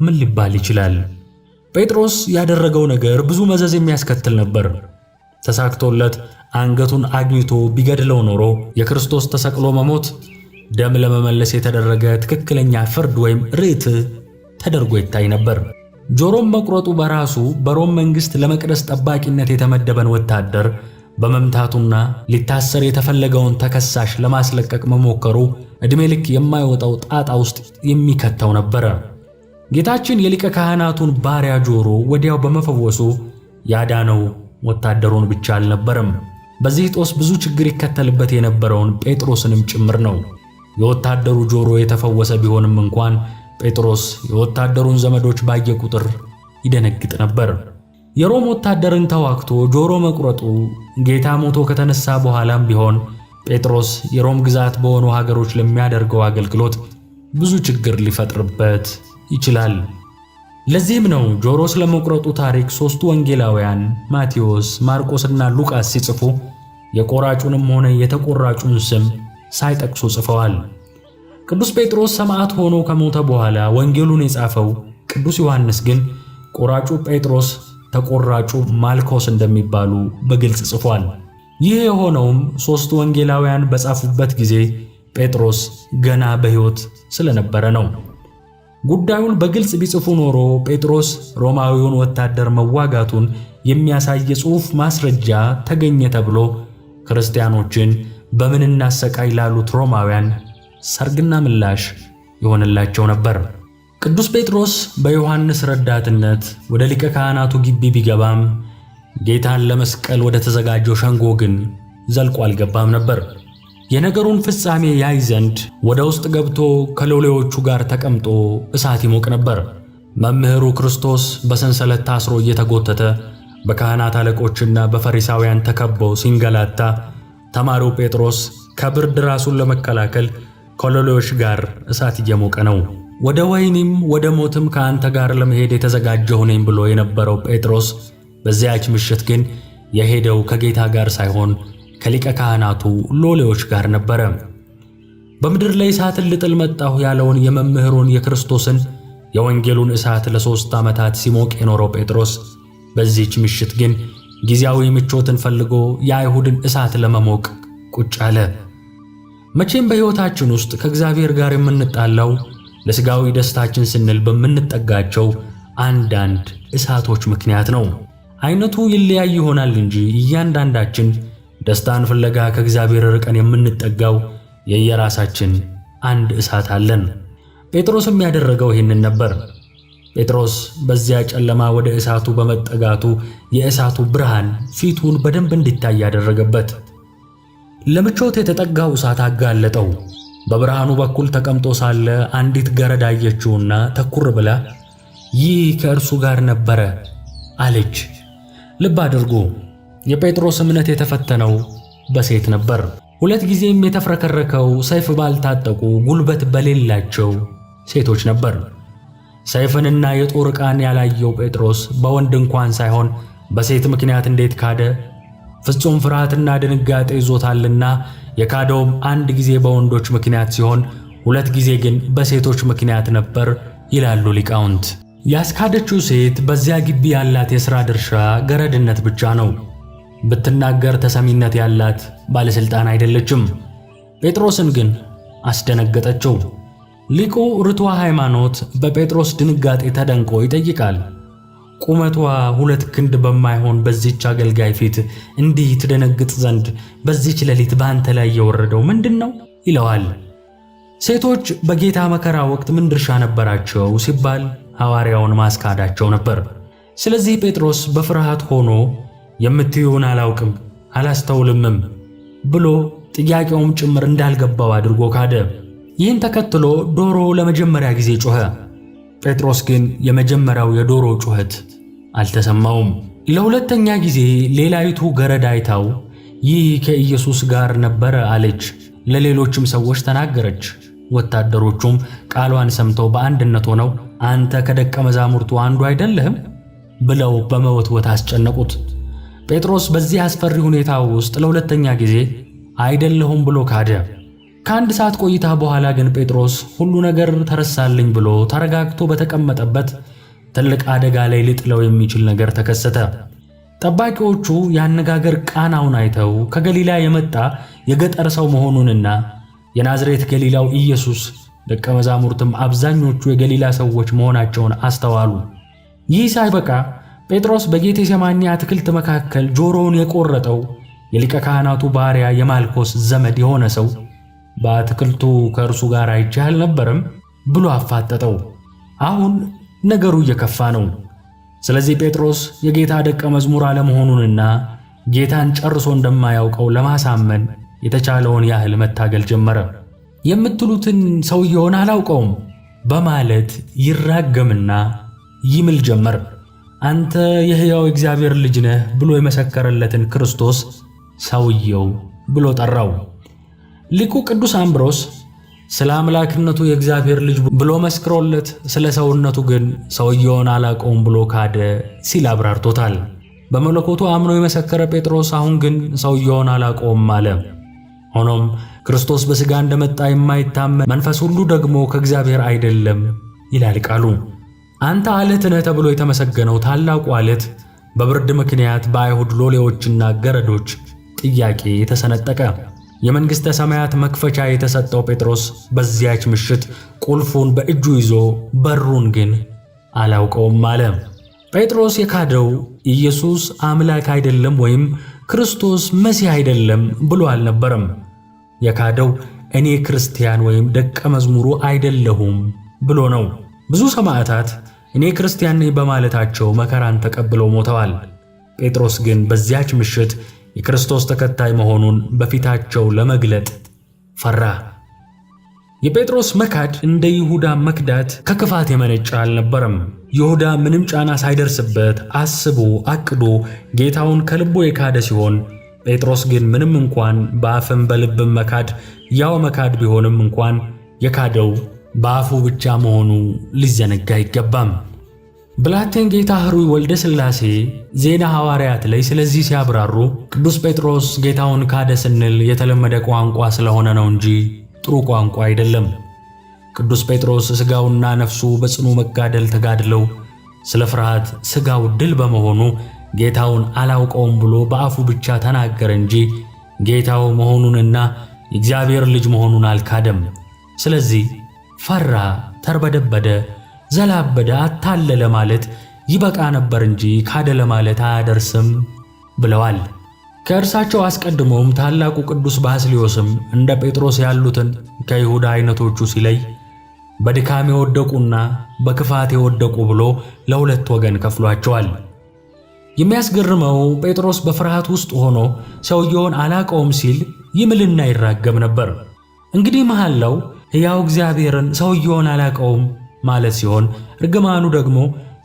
ምን ሊባል ይችላል? ጴጥሮስ ያደረገው ነገር ብዙ መዘዝ የሚያስከትል ነበር። ተሳክቶለት አንገቱን አግኝቶ ቢገድለው ኖሮ የክርስቶስ ተሰቅሎ መሞት ደም ለመመለስ የተደረገ ትክክለኛ ፍርድ ወይም ርትዕ ተደርጎ ይታይ ነበር። ጆሮም መቁረጡ በራሱ በሮም መንግሥት ለመቅደስ ጠባቂነት የተመደበን ወታደር በመምታቱና ሊታሰር የተፈለገውን ተከሳሽ ለማስለቀቅ መሞከሩ ዕድሜ ልክ የማይወጣው ጣጣ ውስጥ የሚከተው ነበር። ጌታችን የሊቀ ካህናቱን ባሪያ ጆሮ ወዲያው በመፈወሱ ያዳነው ወታደሩን ብቻ አልነበረም። በዚህ ጦስ ብዙ ችግር ይከተልበት የነበረውን ጴጥሮስንም ጭምር ነው። የወታደሩ ጆሮ የተፈወሰ ቢሆንም እንኳን ጴጥሮስ የወታደሩን ዘመዶች ባየ ቁጥር ይደነግጥ ነበር። የሮም ወታደርን ተዋግቶ ጆሮ መቁረጡ ጌታ ሞቶ ከተነሳ በኋላም ቢሆን ጴጥሮስ የሮም ግዛት በሆኑ ሀገሮች ለሚያደርገው አገልግሎት ብዙ ችግር ሊፈጥርበት ይችላል። ለዚህም ነው ጆሮ ስለመቁረጡ ታሪክ ሦስቱ ወንጌላውያን ማቴዎስ፣ ማርቆስና ሉቃስ ሲጽፉ የቆራጩንም ሆነ የተቆራጩን ስም ሳይጠቅሱ ጽፈዋል። ቅዱስ ጴጥሮስ ሰማዕት ሆኖ ከሞተ በኋላ ወንጌሉን የጻፈው ቅዱስ ዮሐንስ ግን ቆራጩ ጴጥሮስ ተቆራጩ ማልኮስ እንደሚባሉ በግልጽ ጽፏል። ይህ የሆነውም ሦስቱ ወንጌላውያን በጻፉበት ጊዜ ጴጥሮስ ገና በሕይወት ስለነበረ ነው። ጉዳዩን በግልጽ ቢጽፉ ኖሮ ጴጥሮስ ሮማዊውን ወታደር መዋጋቱን የሚያሳይ የጽሑፍ ማስረጃ ተገኘ ተብሎ ክርስቲያኖችን በምን እናሰቃይ ላሉት ሮማውያን ሰርግና ምላሽ ይሆንላቸው ነበር። ቅዱስ ጴጥሮስ በዮሐንስ ረዳትነት ወደ ሊቀ ካህናቱ ግቢ ቢገባም ጌታን ለመስቀል ወደ ተዘጋጀው ሸንጎ ግን ዘልቆ አልገባም ነበር። የነገሩን ፍጻሜ ያይ ዘንድ ወደ ውስጥ ገብቶ ከሎሌዎቹ ጋር ተቀምጦ እሳት ይሞቅ ነበር። መምህሩ ክርስቶስ በሰንሰለት ታስሮ እየተጎተተ በካህናት አለቆችና በፈሪሳውያን ተከቦ ሲንገላታ፣ ተማሪው ጴጥሮስ ከብርድ ራሱን ለመከላከል ከሎሌዎች ጋር እሳት እየሞቀ ነው። ወደ ወህኒም ወደ ሞትም ከአንተ ጋር ለመሄድ የተዘጋጀሁ ነኝ ብሎ የነበረው ጴጥሮስ በዚያች ምሽት ግን የሄደው ከጌታ ጋር ሳይሆን ከሊቀ ካህናቱ ሎሌዎች ጋር ነበረ። በምድር ላይ እሳትን ልጥል መጣሁ ያለውን የመምህሩን የክርስቶስን የወንጌሉን እሳት ለ3 ዓመታት ሲሞቅ የኖረው ጴጥሮስ በዚህች ምሽት ግን ጊዜያዊ ምቾትን ፈልጎ የአይሁድን እሳት ለመሞቅ ቁጭ አለ። መቼም በሕይወታችን ውስጥ ከእግዚአብሔር ጋር የምንጣላው ለሥጋዊ ደስታችን ስንል በምንጠጋቸው አንዳንድ እሳቶች ምክንያት ነው። አይነቱ ይለያይ ይሆናል እንጂ እያንዳንዳችን ደስታን ፍለጋ ከእግዚአብሔር ርቀን የምንጠጋው የየራሳችን አንድ እሳት አለን። ጴጥሮስም ያደረገው ይህንን ነበር። ጴጥሮስ በዚያ ጨለማ ወደ እሳቱ በመጠጋቱ የእሳቱ ብርሃን ፊቱን በደንብ እንዲታይ ያደረገበት። ለምቾት የተጠጋው እሳት አጋለጠው። በብርሃኑ በኩል ተቀምጦ ሳለ አንዲት ገረድ አየችውና ተኩር ብላ ይህ ከእርሱ ጋር ነበረ አለች። ልብ አድርጎ የጴጥሮስ እምነት የተፈተነው በሴት ነበር። 2 ጊዜም የተፍረከረከው ሰይፍ ባልታጠቁ ጉልበት በሌላቸው ሴቶች ነበር። ሰይፍንና የጦር ዕቃን ያላየው ጴጥሮስ በወንድ እንኳን ሳይሆን በሴት ምክንያት እንዴት ካደ? ፍጹም ፍርሃትና ድንጋጤ ይዞታልና የካደውም 1 ጊዜ በወንዶች ምክንያት ሲሆን 2 ጊዜ ግን በሴቶች ምክንያት ነበር ይላሉ ሊቃውንት። ያስካደችው ሴት በዚያ ግቢ ያላት የሥራ ድርሻ ገረድነት ብቻ ነው። ብትናገር ተሰሚነት ያላት ባለሥልጣን አይደለችም። ጴጥሮስን ግን አስደነገጠችው። ሊቁ ርቱዐ ሃይማኖት በጴጥሮስ ድንጋጤ ተደንቆ ይጠይቃል። ቁመቷ 2 ክንድ በማይሆን በዚች አገልጋይ ፊት እንዲህ ትደነግጥ ዘንድ በዚች ሌሊት በአንተ ላይ የወረደው ምንድነው? ይለዋል። ሴቶች በጌታ መከራ ወቅት ምን ድርሻ ነበራቸው ሲባል ሐዋርያውን ማስካዳቸው ነበር። ስለዚህ ጴጥሮስ በፍርሃት ሆኖ የምትዩን አላውቅም አላስተውልምም ብሎ ጥያቄውም ጭምር እንዳልገባው አድርጎ ካደ። ይህን ተከትሎ ዶሮ ለመጀመሪያ ጊዜ ጮኸ። ጴጥሮስ ግን የመጀመሪያው የዶሮ ጩኸት አልተሰማውም። ለሁለተኛ ጊዜ ሌላይቱ ገረድ አይታው ይህ ከኢየሱስ ጋር ነበረ አለች። ለሌሎችም ሰዎች ተናገረች። ወታደሮቹም ቃሏን ሰምተው በአንድነት ሆነው አንተ ከደቀ መዛሙርቱ አንዱ አይደለህም ብለው በመወትወት አስጨነቁት። ጴጥሮስ በዚህ አስፈሪ ሁኔታ ውስጥ ለሁለተኛ ጊዜ አይደለሁም ብሎ ካደ። ከአንድ ሰዓት ቆይታ በኋላ ግን ጴጥሮስ ሁሉ ነገር ተረሳልኝ ብሎ ተረጋግቶ በተቀመጠበት ትልቅ አደጋ ላይ ሊጥለው የሚችል ነገር ተከሰተ። ጠባቂዎቹ የአነጋገር ቃናውን አይተው ከገሊላ የመጣ የገጠር ሰው መሆኑንና የናዝሬት ገሊላው ኢየሱስ ደቀ መዛሙርትም አብዛኞቹ የገሊላ ሰዎች መሆናቸውን አስተዋሉ። ይህ ሳይበቃ ጴጥሮስ በጌቴሴማኒ አትክልት መካከል ጆሮውን የቆረጠው የሊቀ ካህናቱ ባሪያ የማልኮስ ዘመድ የሆነ ሰው በአትክልቱ ከእርሱ ጋር አይቼህ አልነበረም ብሎ አፋጠጠው። አሁን ነገሩ እየከፋ ነው። ስለዚህ ጴጥሮስ የጌታ ደቀ መዝሙር አለመሆኑንና ጌታን ጨርሶ እንደማያውቀው ለማሳመን የተቻለውን ያህል መታገል ጀመረ። የምትሉትን ሰውየውን አላውቀውም በማለት ይራገምና ይምል ጀመር። አንተ የሕያው እግዚአብሔር ልጅ ነህ ብሎ የመሰከረለትን ክርስቶስ ሰውየው ብሎ ጠራው። ሊቁ ቅዱስ አምብሮስ ስለ አምላክነቱ የእግዚአብሔር ልጅ ብሎ መስክሮለት ስለ ሰውነቱ ግን ሰውየውን አላውቀውም ብሎ ካደ ሲል አብራርቶታል። በመለኮቱ አምኖ የመሰከረ ጴጥሮስ አሁን ግን ሰውየውን አላውቀውም አለ። ሆኖም ክርስቶስ በሥጋ እንደመጣ የማይታመን መንፈስ ሁሉ ደግሞ ከእግዚአብሔር አይደለም ይላል ቃሉ። አንተ ዓለት ነህ ተብሎ የተመሰገነው ታላቁ ዓለት በብርድ ምክንያት በአይሁድ ሎሌዎችና ገረዶች ጥያቄ የተሰነጠቀ። የመንግሥተ ሰማያት መክፈቻ የተሰጠው ጴጥሮስ በዚያች ምሽት ቁልፉን በእጁ ይዞ በሩን ግን አላውቀውም አለ። ጴጥሮስ የካደው ኢየሱስ አምላክ አይደለም ወይም ክርስቶስ መሲህ አይደለም ብሎ አልነበረም። የካደው እኔ ክርስቲያን ወይም ደቀ መዝሙሩ አይደለሁም ብሎ ነው። ብዙ ሰማዕታት እኔ ክርስቲያን ነኝ በማለታቸው መከራን ተቀብለው ሞተዋል። ጴጥሮስ ግን በዚያች ምሽት የክርስቶስ ተከታይ መሆኑን በፊታቸው ለመግለጥ ፈራ። የጴጥሮስ መካድ እንደ ይሁዳ መክዳት ከክፋት የመነጨ አልነበረም። ይሁዳ ምንም ጫና ሳይደርስበት አስቦ አቅዶ ጌታውን ከልቦ የካደ ሲሆን፣ ጴጥሮስ ግን ምንም እንኳን በአፍም በልብም መካድ ያው መካድ ቢሆንም እንኳን የካደው በአፉ ብቻ መሆኑ ሊዘነጋ አይገባም። ብላቴን ጌታ ኅሩይ ወልደ ሥላሴ ዜና ሐዋርያት ላይ ስለዚህ ሲያብራሩ ቅዱስ ጴጥሮስ ጌታውን ካደ ስንል የተለመደ ቋንቋ ስለሆነ ነው እንጂ ጥሩ ቋንቋ አይደለም። ቅዱስ ጴጥሮስ ሥጋውና ነፍሱ በጽኑ መጋደል ተጋድለው ስለ ፍርሃት ሥጋው ድል በመሆኑ ጌታውን አላውቀውም ብሎ በአፉ ብቻ ተናገረ እንጂ ጌታው መሆኑንና የእግዚአብሔር ልጅ መሆኑን አልካደም። ስለዚህ ፈራ፣ ተርበደበደ፣ ዘላበደ፣ አታለለ ማለት ይበቃ ነበር እንጂ ካደ ለማለት አያደርስም ብለዋል። ከእርሳቸው አስቀድሞም ታላቁ ቅዱስ ባስልዮስም እንደ ጴጥሮስ ያሉትን ከይሁዳ አይነቶቹ ሲለይ በድካም የወደቁና በክፋት የወደቁ ብሎ ለሁለት ወገን ከፍሏቸዋል። የሚያስገርመው ጴጥሮስ በፍርሃት ውስጥ ሆኖ ሰውየውን አላውቀውም ሲል ይምልና ይራገም ነበር። እንግዲህ መሐላው ሕያው እግዚአብሔርን ሰውየውን አላውቀውም ማለት ሲሆን፣ እርግማኑ ደግሞ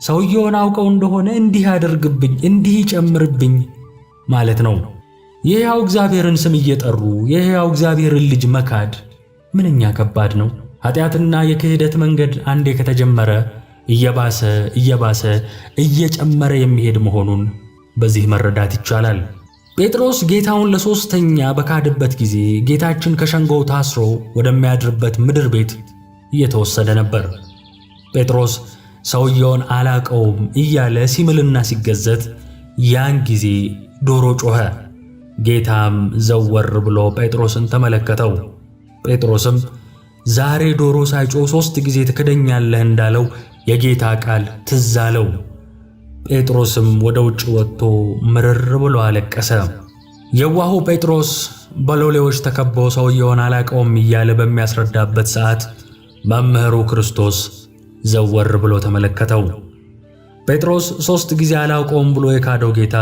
ሰውየውን አውቀው እንደሆነ እንዲህ ያደርግብኝ እንዲህ ይጨምርብኝ ማለት ነው። የሕያው እግዚአብሔርን ስም እየጠሩ የሕያው እግዚአብሔርን ልጅ መካድ ምንኛ ከባድ ነው። ኃጢአትና የክህደት መንገድ አንዴ ከተጀመረ እየባሰ እየጨመረ የሚሄድ መሆኑን በዚህ መረዳት ይቻላል። ጴጥሮስ ጌታውን ለሶስተኛ በካደበት ጊዜ ጌታችን ከሸንጎው ታስሮ ወደሚያድርበት ምድር ቤት እየተወሰደ ነበር። ጴጥሮስ ሰውየውን አላውቀውም እያለ ሲምልና ሲገዘት ያን ጊዜ ዶሮ ጮኸ። ጌታም ዘወር ብሎ ጴጥሮስን ተመለከተው። ጴጥሮስም ዛሬ ዶሮ ሳይጮህ 3 ጊዜ ትክደኛለህ እንዳለው የጌታ ቃል ትዝ አለው። ጴጥሮስም ወደ ውጭ ወጥቶ ምርር ብሎ አለቀሰ። የዋሁ ጴጥሮስ በሎሌዎች ተከቦ ሰውየውን አላውቀውም እያለ በሚያስረዳበት ሰዓት መምህሩ ክርስቶስ ዘወር ብሎ ተመለከተው። ጴጥሮስ 3 ጊዜ አላውቀውም ብሎ የካደው ጌታ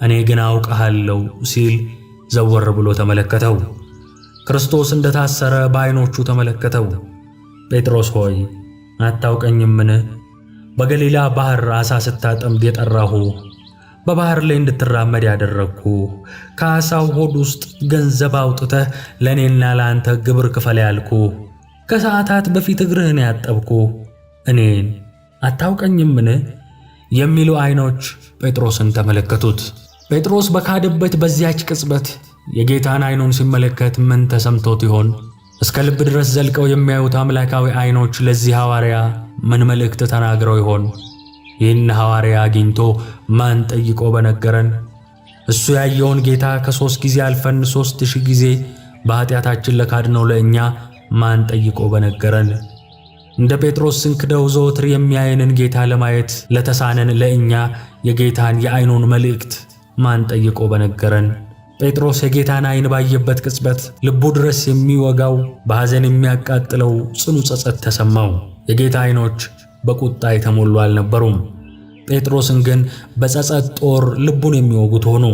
እኔ ግን አውቀሃለሁ ሲል ዘወር ብሎ ተመለከተው። ክርስቶስ እንደታሰረ በዓይኖቹ ተመለከተው። ጴጥሮስ ሆይ አታውቀኝምን? በገሊላ ባህር ዓሣ ስታጠምድ የጠራሁ፣ በባህር ላይ እንድትራመድ ያደረግኩ፣ ከዓሣው ሆድ ውስጥ ገንዘብ አውጥተህ ለእኔና ለአንተ ግብር ክፈል ያልኩ፣ ከሰዓታት በፊት እግርህን ያጠብኩ እኔን አታውቀኝምን? የሚሉ ዓይኖች ጴጥሮስን ተመለከቱት። ጴጥሮስ በካደበት በዚያች ቅጽበት የጌታን ዓይኑን ሲመለከት ምን ተሰምቶት ይሆን? እስከ ልብ ድረስ ዘልቀው የሚያዩት አምላካዊ ዓይኖች ለዚህ ሐዋርያ ምን መልእክት ተናግረው ይሆን? ይህን ሐዋርያ አግኝቶ ማን ጠይቆ በነገረን? እሱ ያየውን ጌታ ከ3 ጊዜ አልፈን 3000 ጊዜ በኃጢአታችን ለካድነው ለእኛ ማን ጠይቆ በነገረን? እንደ ጴጥሮስ ስንክደው ዘወትር የሚያየንን ጌታ ለማየት ለተሳነን ለእኛ የጌታን የዓይኑን መልእክት ማን ጠይቆ በነገረን? ጴጥሮስ የጌታን ዓይን ባየበት ቅጽበት ልቡ ድረስ የሚወጋው በሐዘን የሚያቃጥለው ጽኑ ጸጸት ተሰማው። የጌታ ዓይኖች በቁጣ የተሞሉ አልነበሩም። ጴጥሮስን ግን በጸጸት ጦር ልቡን የሚወጉት ሆኑ።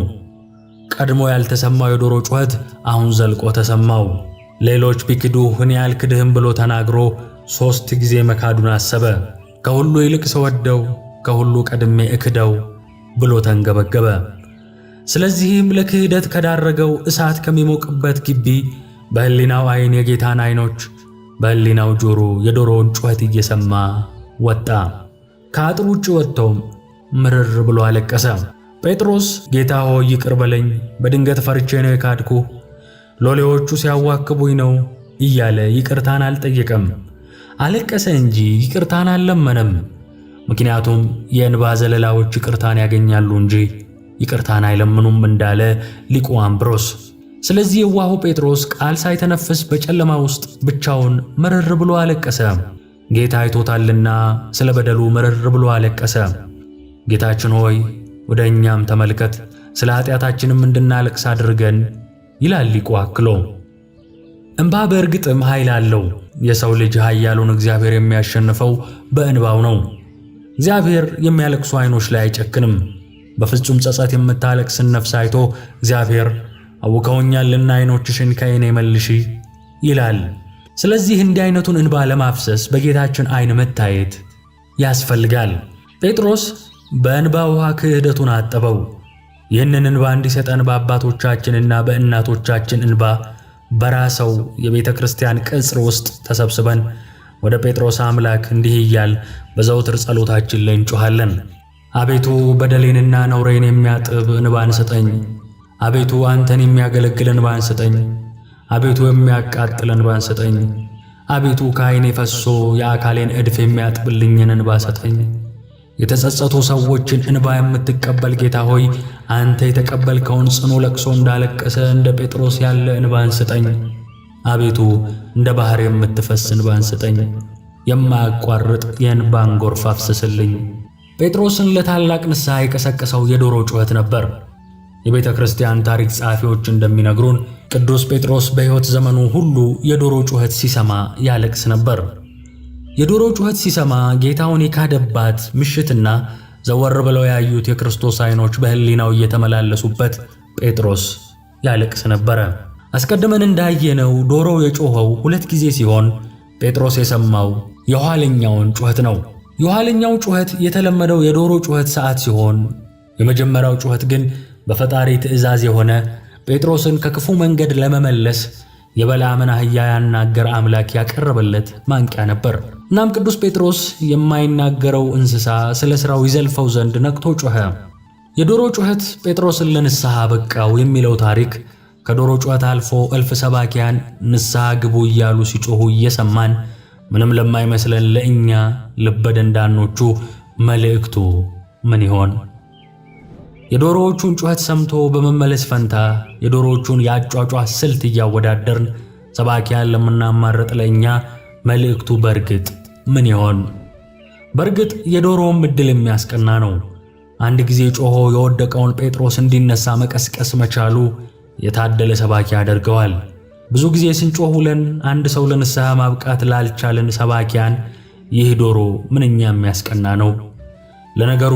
ቀድሞ ያልተሰማው የዶሮ ጩኸት አሁን ዘልቆ ተሰማው። ሌሎች ቢክዱህ እኔ አልክድህም ብሎ ተናግሮ 3 ጊዜ መካዱን አሰበ። ከሁሉ ይልቅ ስወደው ከሁሉ ቀድሜ እክደው ብሎ ተንገበገበ። ስለዚህም ለክህደት ከዳረገው እሳት ከሚሞቅበት ግቢ በሕሊናው ዓይን የጌታን ዓይኖች፣ በሕሊናው ጆሮ የዶሮውን ጩኸት እየሰማ ወጣ። ከአጥር ውጭ ወጥቶም ምርር ብሎ አለቀሰ። ጴጥሮስ ጌታ ሆይ ይቅር በለኝ፣ በድንገት ፈርቼ ነው የካድኩህ፣ ሎሌዎቹ ሲያዋክቡኝ ነው እያለ ይቅርታን አልጠየቀም። አለቀሰ እንጂ ይቅርታን አልለመነም። ምክንያቱም የእንባ ዘለላዎች ይቅርታን ያገኛሉ እንጂ ይቅርታን አይለምኑም እንዳለ ሊቁ አምብሮስ። ስለዚህ የዋሁ ጴጥሮስ ቃል ሳይተነፍስ በጨለማ ውስጥ ብቻውን ምርር ብሎ አለቀሰ። ጌታ አይቶታልና ስለ በደሉ ምርር ብሎ አለቀሰ። ጌታችን ሆይ ወደ እኛም ተመልከት፣ ስለ ኃጢአታችንም እንድናለቅስ አድርገን ይላል ሊቁ አክሎ። እንባ በእርግጥም ኃይል አለው። የሰው ልጅ ኃያሉን እግዚአብሔር የሚያሸንፈው በእንባው ነው። እግዚአብሔር የሚያለቅሱ ዓይኖች ላይ አይጨክንም። በፍጹም ጸጸት የምታለቅስን ነፍስ አይቶ እግዚአብሔር አውከውኛልና ዓይኖችሽን ከእኔ መልሺ ይላል። ስለዚህ እንዲህ አይነቱን እንባ ለማፍሰስ በጌታችን ዓይን መታየት ያስፈልጋል። ጴጥሮስ በእንባ ውሃ ክህደቱን አጠበው። ይህንን እንባ እንዲሰጠን በአባቶቻችንና በእናቶቻችን እንባ በራሰው የቤተ ክርስቲያን ቅጽር ውስጥ ተሰብስበን ወደ ጴጥሮስ አምላክ እንዲህ እያል በዘውትር ጸሎታችን ላይ እንጮኻለን። አቤቱ በደሌንና ነውሬን የሚያጥብ እንባን ስጠኝ። አቤቱ አንተን የሚያገለግል እንባን ስጠኝ። አቤቱ የሚያቃጥል እንባን ስጠኝ። አቤቱ ከዓይኔ ፈሶ የአካሌን እድፍ የሚያጥብልኝን እንባ ስጠኝ። የተጸጸቱ ሰዎችን እንባ የምትቀበል ጌታ ሆይ አንተ የተቀበልከውን ጽኑ ለቅሶ እንዳለቀሰ እንደ ጴጥሮስ ያለ እንባን ስጠኝ። አቤቱ እንደ ባህር የምትፈስ እንባን ስጠኝ። የማያቋርጥ የእንባን ጎርፍ አፍስስልኝ። ጴጥሮስን ለታላቅ ንስሐ የቀሰቀሰው የዶሮ ጩኸት ነበር። የቤተ ክርስቲያን ታሪክ ጸሐፊዎች እንደሚነግሩን ቅዱስ ጴጥሮስ በሕይወት ዘመኑ ሁሉ የዶሮ ጩኸት ሲሰማ ያለቅስ ነበር። የዶሮ ጩኸት ሲሰማ ጌታውን የካደባት ምሽትና ዘወር ብለው ያዩት የክርስቶስ ዓይኖች በሕሊናው እየተመላለሱበት ጴጥሮስ ያለቅስ ነበረ። አስቀድመን እንዳየነው ዶሮው የጮኸው 2 ጊዜ ሲሆን ጴጥሮስ የሰማው የኋለኛውን ጩኸት ነው። የኋለኛው ጩኸት የተለመደው የዶሮ ጩኸት ሰዓት ሲሆን የመጀመሪያው ጩኸት ግን በፈጣሪ ትእዛዝ የሆነ ጴጥሮስን ከክፉ መንገድ ለመመለስ የበለዓምን አህያ ያናገረ አምላክ ያቀረበለት ማንቂያ ነበር። እናም ቅዱስ ጴጥሮስ የማይናገረው እንስሳ ስለ ሥራው ይዘልፈው ዘንድ ነቅቶ ጮኸ። የዶሮ ጩኸት ጴጥሮስን ለንስሐ በቃው የሚለው ታሪክ ከዶሮ ጩኸት አልፎ እልፍ ሰባኪያን ንስሐ ግቡ እያሉ ሲጮኹ እየሰማን ምንም ለማይመስለን ለእኛ ልበ ደንዳኖቹ መልእክቱ ምን ይሆን? የዶሮዎቹን ጩኸት ሰምቶ በመመለስ ፈንታ የዶሮዎቹን የአጯጯህ ስልት እያወዳደርን ሰባኪያን ለምናማርጥ ለእኛ መልእክቱ በእርግጥ ምን ይሆን? በእርግጥ የዶሮውም ዕድል የሚያስቀና ነው። አንድ ጊዜ ጮሆ የወደቀውን ጴጥሮስ እንዲነሳ መቀስቀስ መቻሉ የታደለ ሰባኪ ያደርገዋል። ብዙ ጊዜ ስንጮህ ውለን አንድ ሰው ለንስሐ ማብቃት ላልቻልን ሰባኪያን ይህ ዶሮ ምንኛ የሚያስቀና ነው። ለነገሩ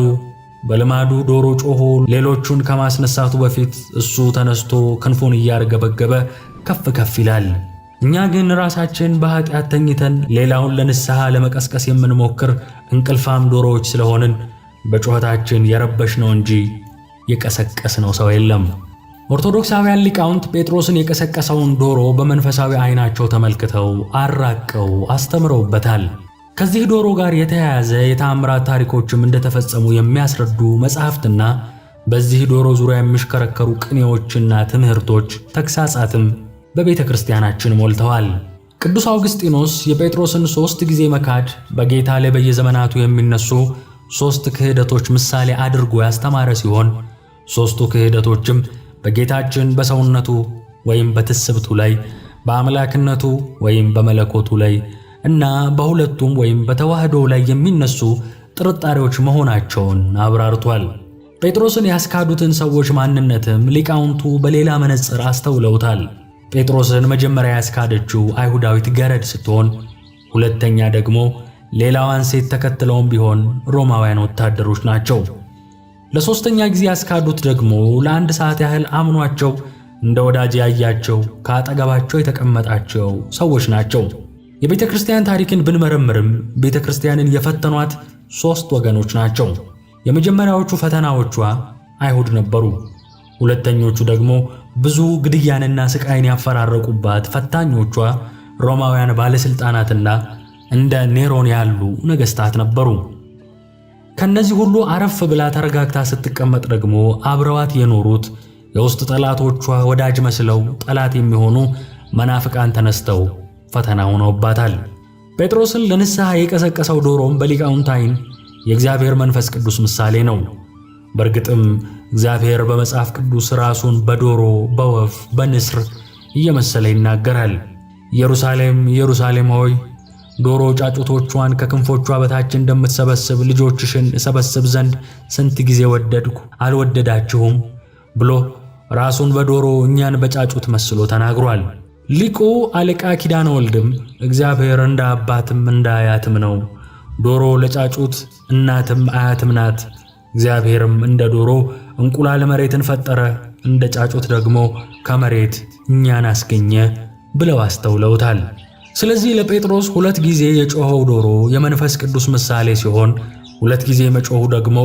በልማዱ ዶሮ ጮሆ ሌሎቹን ከማስነሳቱ በፊት እሱ ተነስቶ ክንፉን እያርገበገበ ከፍ ከፍ ይላል። እኛ ግን ራሳችን በኃጢአት ተኝተን ሌላውን ለንስሐ ለመቀስቀስ የምንሞክር እንቅልፋም ዶሮዎች ስለሆንን በጩኸታችን የረበሽነው እንጂ የቀሰቀስነው ሰው የለም። ኦርቶዶክሳውያን ሊቃውንት ጴጥሮስን የቀሰቀሰውን ዶሮ በመንፈሳዊ ዓይናቸው ተመልክተው አራቀው አስተምረውበታል። ከዚህ ዶሮ ጋር የተያያዘ የተአምራት ታሪኮችም እንደተፈጸሙ የሚያስረዱ መጻሕፍትና በዚህ ዶሮ ዙሪያ የሚሽከረከሩ ቅኔዎችና ትምህርቶች ተግሳጻትም በቤተ ክርስቲያናችን ሞልተዋል። ቅዱስ አውግስጢኖስ የጴጥሮስን 3 ጊዜ መካድ በጌታ ላይ በየዘመናቱ የሚነሱ 3 ክህደቶች ምሳሌ አድርጎ ያስተማረ ሲሆን 3ቱ ክህደቶችም በጌታችን በሰውነቱ ወይም በትስብቱ ላይ፣ በአምላክነቱ ወይም በመለኮቱ ላይ እና በሁለቱም ወይም በተዋህዶ ላይ የሚነሱ ጥርጣሬዎች መሆናቸውን አብራርቷል። ጴጥሮስን ያስካዱትን ሰዎች ማንነትም ሊቃውንቱ በሌላ መነጽር አስተውለውታል። ጴጥሮስን መጀመሪያ ያስካደችው አይሁዳዊት ገረድ ስትሆን ሁለተኛ ደግሞ ሌላዋን ሴት ተከትለውም ቢሆን ሮማውያን ወታደሮች ናቸው። ለሶስተኛ ጊዜ ያስካዱት ደግሞ ለአንድ ሰዓት ያህል አምኗቸው እንደ ወዳጅ ያያቸው ከአጠገባቸው የተቀመጣቸው ሰዎች ናቸው። የቤተ ክርስቲያን ታሪክን ብንመረምርም ቤተ ክርስቲያንን የፈተኗት 3 ወገኖች ናቸው። የመጀመሪያዎቹ ፈተናዎቿ አይሁድ ነበሩ። ሁለተኞቹ ደግሞ ብዙ ግድያንና ስቃይን ያፈራረቁባት ፈታኞቿ ሮማውያን ባለስልጣናትና እንደ ኔሮን ያሉ ነገስታት ነበሩ። ከነዚህ ሁሉ አረፍ ብላ ተረጋግታ ስትቀመጥ ደግሞ አብረዋት የኖሩት የውስጥ ጠላቶቿ ወዳጅ መስለው ጠላት የሚሆኑ መናፍቃን ተነስተው ፈተና ሆነውባታል። ጴጥሮስን ለንስሐ የቀሰቀሰው ዶሮም በሊቃውንት ዓይን የእግዚአብሔር መንፈስ ቅዱስ ምሳሌ ነው። በእርግጥም እግዚአብሔር በመጽሐፍ ቅዱስ ራሱን በዶሮ፣ በወፍ፣ በንስር እየመሰለ ይናገራል። ኢየሩሳሌም ኢየሩሳሌም ሆይ ዶሮ ጫጩቶቿን ከክንፎቿ በታች እንደምትሰበስብ ልጆችሽን እሰበስብ ዘንድ ስንት ጊዜ ወደድኩ አልወደዳችሁም ብሎ ራሱን በዶሮ እኛን በጫጩት መስሎ ተናግሯል። ሊቁ አለቃ ኪዳነ ወልድም እግዚአብሔር እንደ አባትም እንደ አያትም ነው፣ ዶሮ ለጫጩት እናትም አያትም ናት፣ እግዚአብሔርም እንደ ዶሮ እንቁላል መሬትን ፈጠረ፣ እንደ ጫጩት ደግሞ ከመሬት እኛን አስገኘ ብለው አስተውለውታል። ስለዚህ ለጴጥሮስ 2 ጊዜ የጮኸው ዶሮ የመንፈስ ቅዱስ ምሳሌ ሲሆን 2 ጊዜ መጮኹ ደግሞ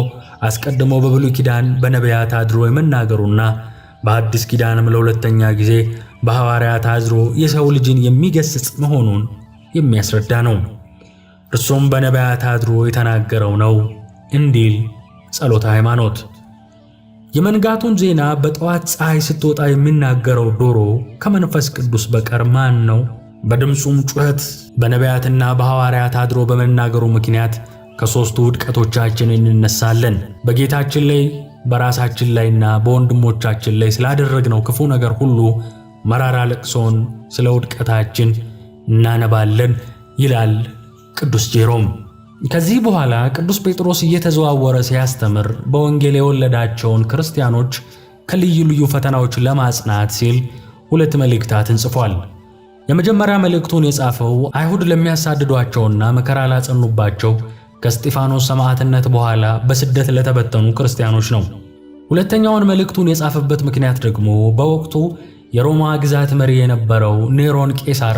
አስቀድሞ በብሉይ ኪዳን በነቢያት አድሮ የመናገሩና በአዲስ ኪዳንም ለሁለተኛ ጊዜ በሐዋርያት አድሮ የሰው ልጅን የሚገስጽ መሆኑን የሚያስረዳ ነው። እርሱም በነቢያት አድሮ የተናገረው ነው እንዲል ጸሎተ ሃይማኖት። የመንጋቱን ዜና በጠዋት ፀሐይ ስትወጣ የሚናገረው ዶሮ ከመንፈስ ቅዱስ በቀር ማን ነው? በድምፁም ጩኸት በነቢያትና በሐዋርያት አድሮ በመናገሩ ምክንያት ከሦስቱ ውድቀቶቻችን እንነሳለን። በጌታችን ላይ በራሳችን ላይና በወንድሞቻችን ላይ ስላደረግነው ክፉ ነገር ሁሉ መራራ ለቅሶን ስለ ውድቀታችን እናነባለን ይላል ቅዱስ ጄሮም። ከዚህ በኋላ ቅዱስ ጴጥሮስ እየተዘዋወረ ሲያስተምር በወንጌል የወለዳቸውን ክርስቲያኖች ከልዩ ልዩ ፈተናዎች ለማጽናት ሲል 2 መልእክታትን ጽፏል። የመጀመሪያ መልእክቱን የጻፈው አይሁድ ለሚያሳድዷቸውና መከራ ላጸኑባቸው ከእስጢፋኖስ ሰማዕትነት በኋላ በስደት ለተበተኑ ክርስቲያኖች ነው። ሁለተኛውን መልእክቱን የጻፈበት ምክንያት ደግሞ በወቅቱ የሮማ ግዛት መሪ የነበረው ኔሮን ቄሳር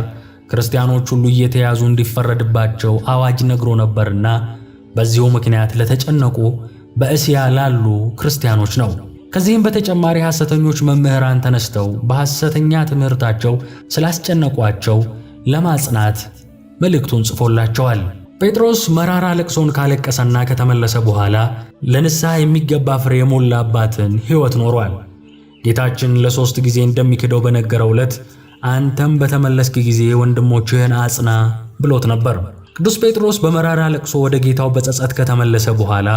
ክርስቲያኖች ሁሉ እየተያዙ እንዲፈረድባቸው አዋጅ ነግሮ ነበርና በዚሁ ምክንያት ለተጨነቁ በእስያ ላሉ ክርስቲያኖች ነው። ከዚህም በተጨማሪ ሐሰተኞች መምህራን ተነስተው በሐሰተኛ ትምህርታቸው ስላስጨነቋቸው ለማጽናት መልእክቱን ጽፎላቸዋል። ጴጥሮስ መራራ ለቅሶን ካለቀሰና ከተመለሰ በኋላ ለንስሐ የሚገባ ፍሬ የሞላባትን ሕይወት ኖሯል። ጌታችን ለ3 ጊዜ እንደሚክደው በነገረው ዕለት አንተም በተመለስክ ጊዜ ወንድሞችህን አጽና ብሎት ነበር። ቅዱስ ጴጥሮስ በመራራ ለቅሶ ወደ ጌታው በጸጸት ከተመለሰ በኋላ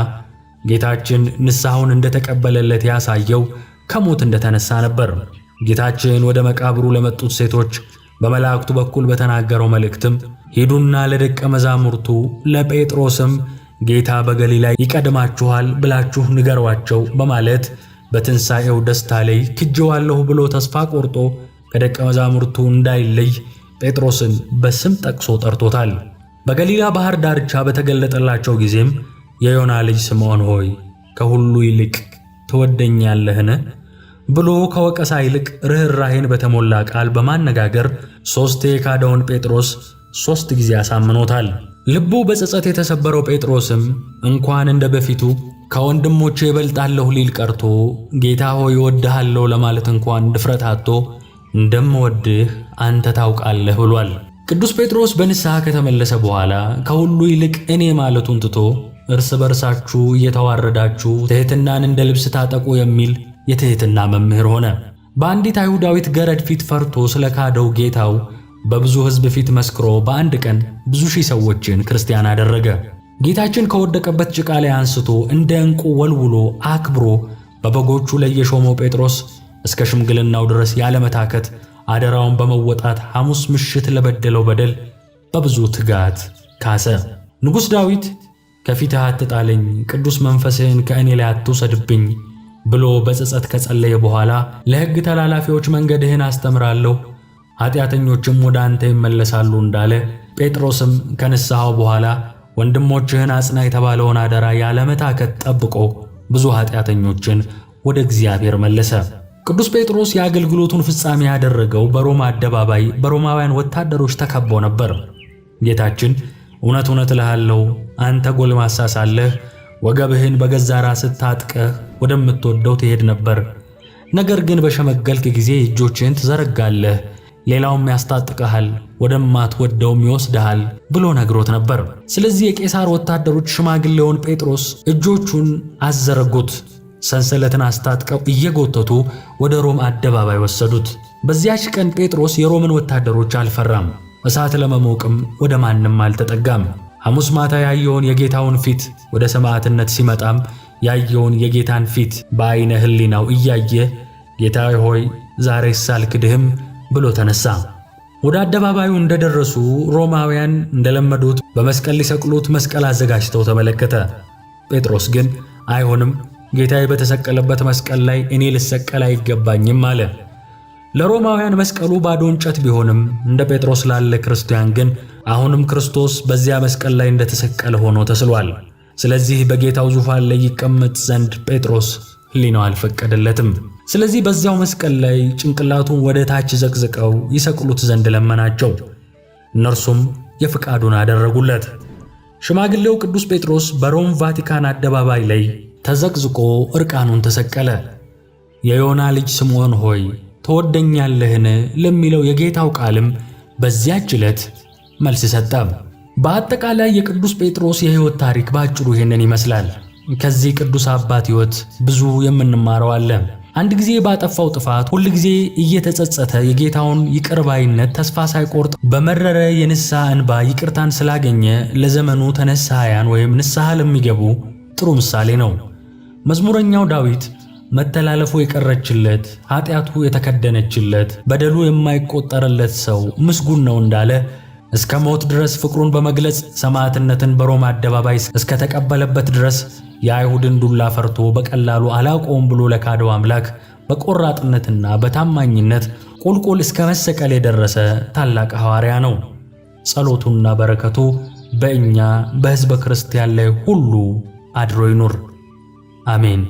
ጌታችን ንስሐውን እንደተቀበለለት ያሳየው ከሞት እንደተነሳ ነበር። ጌታችን ወደ መቃብሩ ለመጡት ሴቶች በመላእክቱ በኩል በተናገረው መልእክትም ሄዱና ለደቀ መዛሙርቱ ለጴጥሮስም ጌታ በገሊላ ይቀድማችኋል ብላችሁ ንገሯቸው በማለት በትንሣኤው ደስታ ላይ ክጄዋለሁ ብሎ ተስፋ ቆርጦ ከደቀ መዛሙርቱ እንዳይለይ ጴጥሮስን በስም ጠቅሶ ጠርቶታል። በገሊላ ባህር ዳርቻ በተገለጠላቸው ጊዜም የዮና ልጅ ስምዖን ሆይ ከሁሉ ይልቅ ትወደኛለህን? ብሎ ከወቀሳ ይልቅ ርኅራኄን በተሞላ ቃል በማነጋገር ሦስቴ የካደውን ጴጥሮስ 3 ጊዜ አሳምኖታል። ልቡ በጸጸት የተሰበረው ጴጥሮስም እንኳን እንደ በፊቱ ከወንድሞቼ እበልጣለሁ ሊል ቀርቶ ጌታ ሆይ እወድሃለሁ ለማለት እንኳን ድፍረት አጥቶ እንደምወድህ አንተ ታውቃለህ ብሏል። ቅዱስ ጴጥሮስ በንስሐ ከተመለሰ በኋላ ከሁሉ ይልቅ እኔ ማለቱን ትቶ እርስ በርሳችሁ እየተዋረዳችሁ ትሕትናን እንደ ልብስ ታጠቁ የሚል የትሕትና መምህር ሆነ። በአንዲት አይሁዳዊት ገረድ ፊት ፈርቶ ስለ ካደው ጌታው በብዙ ሕዝብ ፊት መስክሮ በአንድ ቀን ብዙ ሺህ ሰዎችን ክርስቲያን አደረገ። ጌታችን ከወደቀበት ጭቃ ላይ አንስቶ እንደ ዕንቁ ወልውሎ አክብሮ በበጎቹ ላይ የሾመው ጴጥሮስ እስከ ሽምግልናው ድረስ ያለመታከት አደራውን በመወጣት ሐሙስ ምሽት ለበደለው በደል በብዙ ትጋት ካሰ። ንጉሥ ዳዊት ከፊትህ አትጣለኝ፣ ቅዱስ መንፈስህን ከእኔ ላይ አትውሰድብኝ ብሎ በጸጸት ከጸለየ በኋላ ለሕግ ተላላፊዎች መንገድህን አስተምራለሁ፣ ኃጢአተኞችም ወደ አንተ ይመለሳሉ እንዳለ ጴጥሮስም ከንስሐው በኋላ ወንድሞችህን አጽና የተባለውን አደራ ያለመታከት ጠብቆ ብዙ ኃጢአተኞችን ወደ እግዚአብሔር መለሰ። ቅዱስ ጴጥሮስ የአገልግሎቱን ፍጻሜ ያደረገው በሮማ አደባባይ በሮማውያን ወታደሮች ተከቦ ነበር። ጌታችን እውነት እውነት እልሃለሁ አንተ ጎልማሳ ሳለህ ወገብህን በገዛ ራስህ ታጥቀህ ወደምትወደው ትሄድ ነበር፣ ነገር ግን በሸመገልክ ጊዜ እጆችህን ትዘረጋለህ፣ ሌላውም ያስታጥቀሃል፣ ወደማትወደውም ይወስድሃል ብሎ ነግሮት ነበር። ስለዚህ የቄሳር ወታደሮች ሽማግሌውን ጴጥሮስ እጆቹን አዘረጉት፣ ሰንሰለትን አስታጥቀው እየጎተቱ ወደ ሮም አደባባይ ወሰዱት። በዚያች ቀን ጴጥሮስ የሮምን ወታደሮች አልፈራም፣ እሳት ለመሞቅም ወደ ማንም አልተጠጋም። ሐሙስ ማታ ያየውን የጌታውን ፊት ወደ ሰማዕትነት ሲመጣም ያየውን የጌታን ፊት በዓይነ ሕሊናው እያየ ጌታዬ ሆይ ዛሬስ አልክድህም ብሎ ተነሳ። ወደ አደባባዩ እንደደረሱ ሮማውያን እንደለመዱት በመስቀል ሊሰቅሉት መስቀል አዘጋጅተው ተመለከተ። ጴጥሮስ ግን አይሆንም፣ ጌታዬ በተሰቀለበት መስቀል ላይ እኔ ልሰቀል አይገባኝም አለ። ለሮማውያን መስቀሉ ባዶ እንጨት ቢሆንም እንደ ጴጥሮስ ላለ ክርስቲያን ግን አሁንም ክርስቶስ በዚያ መስቀል ላይ እንደተሰቀለ ሆኖ ተስሏል። ስለዚህ በጌታው ዙፋን ላይ ይቀመጥ ዘንድ ጴጥሮስ ሕሊናው አልፈቀደለትም። ስለዚህ በዚያው መስቀል ላይ ጭንቅላቱን ወደ ታች ዘቅዝቀው ይሰቅሉት ዘንድ ለመናቸው። እነርሱም የፍቃዱን አደረጉለት። ሽማግሌው ቅዱስ ጴጥሮስ በሮም ቫቲካን አደባባይ ላይ ተዘቅዝቆ ዕርቃኑን ተሰቀለ። የዮና ልጅ ስምዖን ሆይ ትወደኛለህን ለሚለው የጌታው ቃልም በዚያች ዕለት መልስ ሰጠ። በአጠቃላይ የቅዱስ ጴጥሮስ የሕይወት ታሪክ ባጭሩ ይህንን ይመስላል። ከዚህ ቅዱስ አባት ሕይወት ብዙ የምንማረው አለ። አንድ ጊዜ ባጠፋው ጥፋት ሁል ጊዜ እየተጸጸተ የጌታውን ይቅርባይነት ተስፋ ሳይቆርጥ በመረረ የንስሐ እንባ ይቅርታን ስላገኘ ለዘመኑ ተነሳያን ወይም ንስሐ ለሚገቡ ጥሩ ምሳሌ ነው። መዝሙረኛው ዳዊት መተላለፉ የቀረችለት ኃጢአቱ የተከደነችለት በደሉ የማይቆጠርለት ሰው ምስጉን ነው እንዳለ እስከ ሞት ድረስ ፍቅሩን በመግለጽ ሰማዕትነትን በሮማ አደባባይ እስከ ተቀበለበት ድረስ የአይሁድን ዱላ ፈርቶ በቀላሉ አላቆም ብሎ ለካደው አምላክ በቆራጥነትና በታማኝነት ቁልቁል እስከ መሰቀል የደረሰ ታላቅ ሐዋርያ ነው። ጸሎቱና በረከቱ በእኛ በሕዝበ ክርስቲያን ላይ ሁሉ አድሮ ይኑር። አሜን።